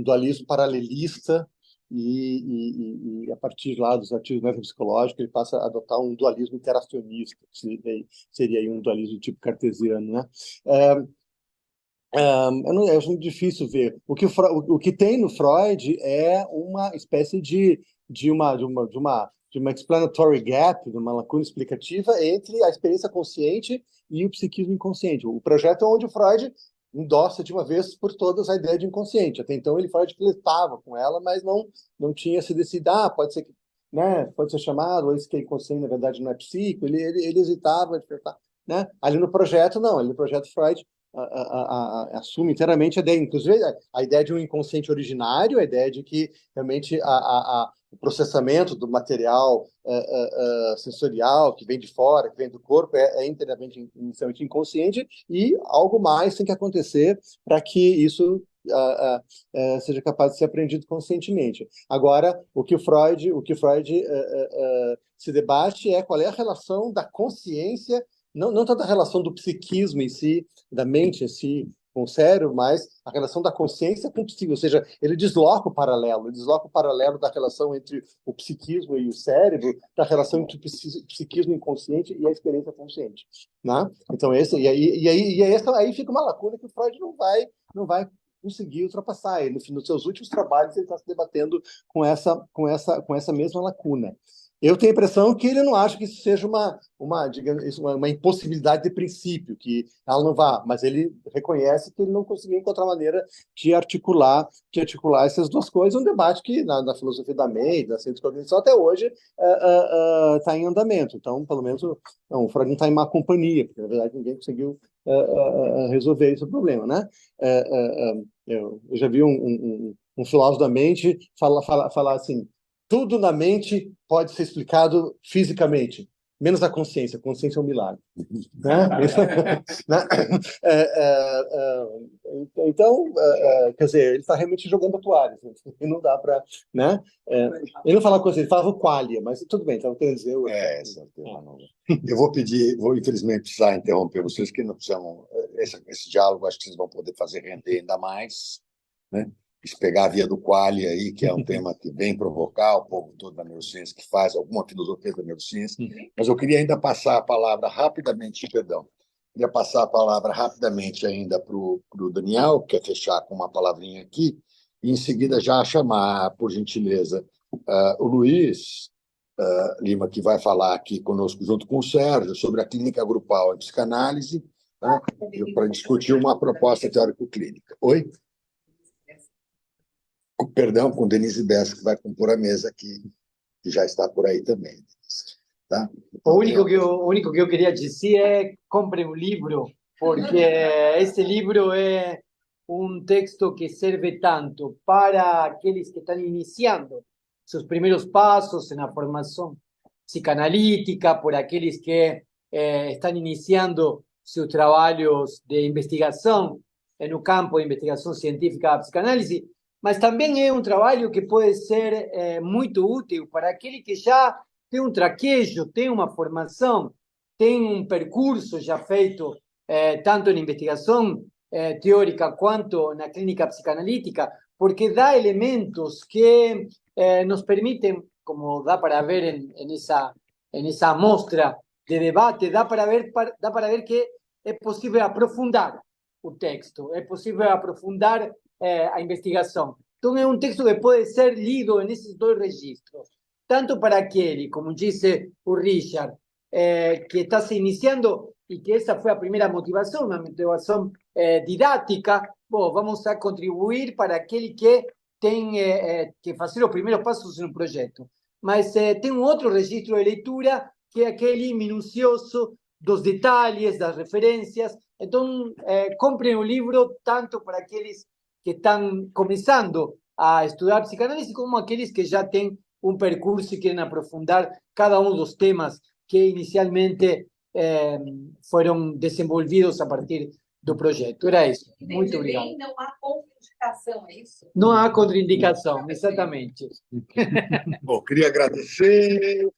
dualismo paralelista e a partir lá dos artigos metapsicológicos ele passa a adotar um dualismo interacionista, que seria aí um dualismo tipo cartesiano, né? Eu acho muito difícil ver. O que tem no Freud é uma espécie de uma explanatory gap, de uma lacuna explicativa entre a experiência consciente e o psiquismo inconsciente. O projeto é onde o Freud endossa de uma vez por todas a ideia de inconsciente. Até então Freud flertava com ela, mas não tinha se decidido. Pode ser que, né, pode ser chamado, ou isso que é inconsciente na verdade não é psico. Ele hesitava de flertar, né? Ali no projeto não. Ali no projeto Freud assume inteiramente a ideia, inclusive a ideia de um inconsciente originário, a ideia de que realmente o processamento do material sensorial que vem de fora, que vem do corpo, é inteiramente inicialmente inconsciente, e algo mais tem que acontecer para que isso seja capaz de ser aprendido conscientemente. Agora, o que Freud se debate é qual é a relação da consciência, não tanto a relação do psiquismo em si, da mente em si, com o cérebro, mas a relação da consciência com o psiquismo, ou seja, ele desloca o paralelo da relação entre o psiquismo e o cérebro, da relação entre o psiquismo inconsciente e a experiência consciente, né? Então aí fica uma lacuna que o Freud não vai conseguir ultrapassar. Ele, nos seus últimos trabalhos ele está se debatendo com essa mesma lacuna. Eu tenho a impressão que ele não acha que isso seja uma impossibilidade de princípio, que ela não vá, mas ele reconhece que ele não conseguiu encontrar maneira de articular essas duas coisas, um debate que na filosofia da mente, na ciência da cognição, até hoje está em andamento. Então, pelo menos, o Freud não está em má companhia, porque, na verdade, ninguém conseguiu resolver esse problema, né? Eu já vi um filósofo da mente falar assim: tudo na mente pode ser explicado fisicamente, menos a consciência. A consciência é um milagre. Né? Então, quer dizer, ele está realmente jogando a toalha. E não dá para... Né? Ele não fala coisa, ele falava qualia, mas tudo bem, então quer dizer... Eu vou infelizmente precisar interromper vocês, que não precisam... Esse diálogo acho que vocês vão poder fazer render ainda mais, né? Se pegar a via do qualia aí, que é um tema que vem provocar o povo todo da neurociência, que faz alguma filosofia da neurociência, mas eu queria ainda passar a palavra rapidamente, queria passar a palavra rapidamente ainda para o Daniel, que quer fechar com uma palavrinha aqui, e em seguida já chamar, por gentileza, o Luiz Lima, que vai falar aqui conosco, junto com o Sérgio, sobre a clínica grupal em psicanálise, né, para discutir uma proposta teórico-clínica. Oi? Perdão, com Denise Bessa, que vai compor a mesa aqui, que já está por aí também. Tá? O único que eu queria dizer é: compre um livro, porque esse livro é um texto que serve tanto para aqueles que estão iniciando sus primeros pasos en la formación psicanalítica, por aquellos que están iniciando sus trabajos de investigación en un campo de investigación científica da psicanálise, mas também é um trabalho que pode ser muito útil para aquele que já tem um traquejo, tem uma formação, tem um percurso já feito tanto na investigação teórica quanto na clínica psicanalítica, porque dá elementos que nos permitem, como dá para ver en esa amostra de debate, dá para ver que é possível aprofundar o texto, é possível aprofundar a investigação. Então, é um texto que pode ser lido nesses dois registros, tanto para aquele, como disse o Richard, que está se iniciando e que essa foi a primeira motivação, uma motivação didática. Bom, vamos a contribuir para aquele que tem que fazer os primeiros passos no projeto. Mas tem um outro registro de leitura, que é aquele minucioso dos detalhes, das referências. Então, comprem o livro tanto para aqueles que estão começando a estudar psicanálise, como aqueles que já têm um percurso e querem aprofundar cada um dos temas que inicialmente foram desenvolvidos a partir do projeto. Era isso. Muito obrigado. Não há contraindicação, é isso? Não há contraindicação, exatamente. Bom, queria agradecer.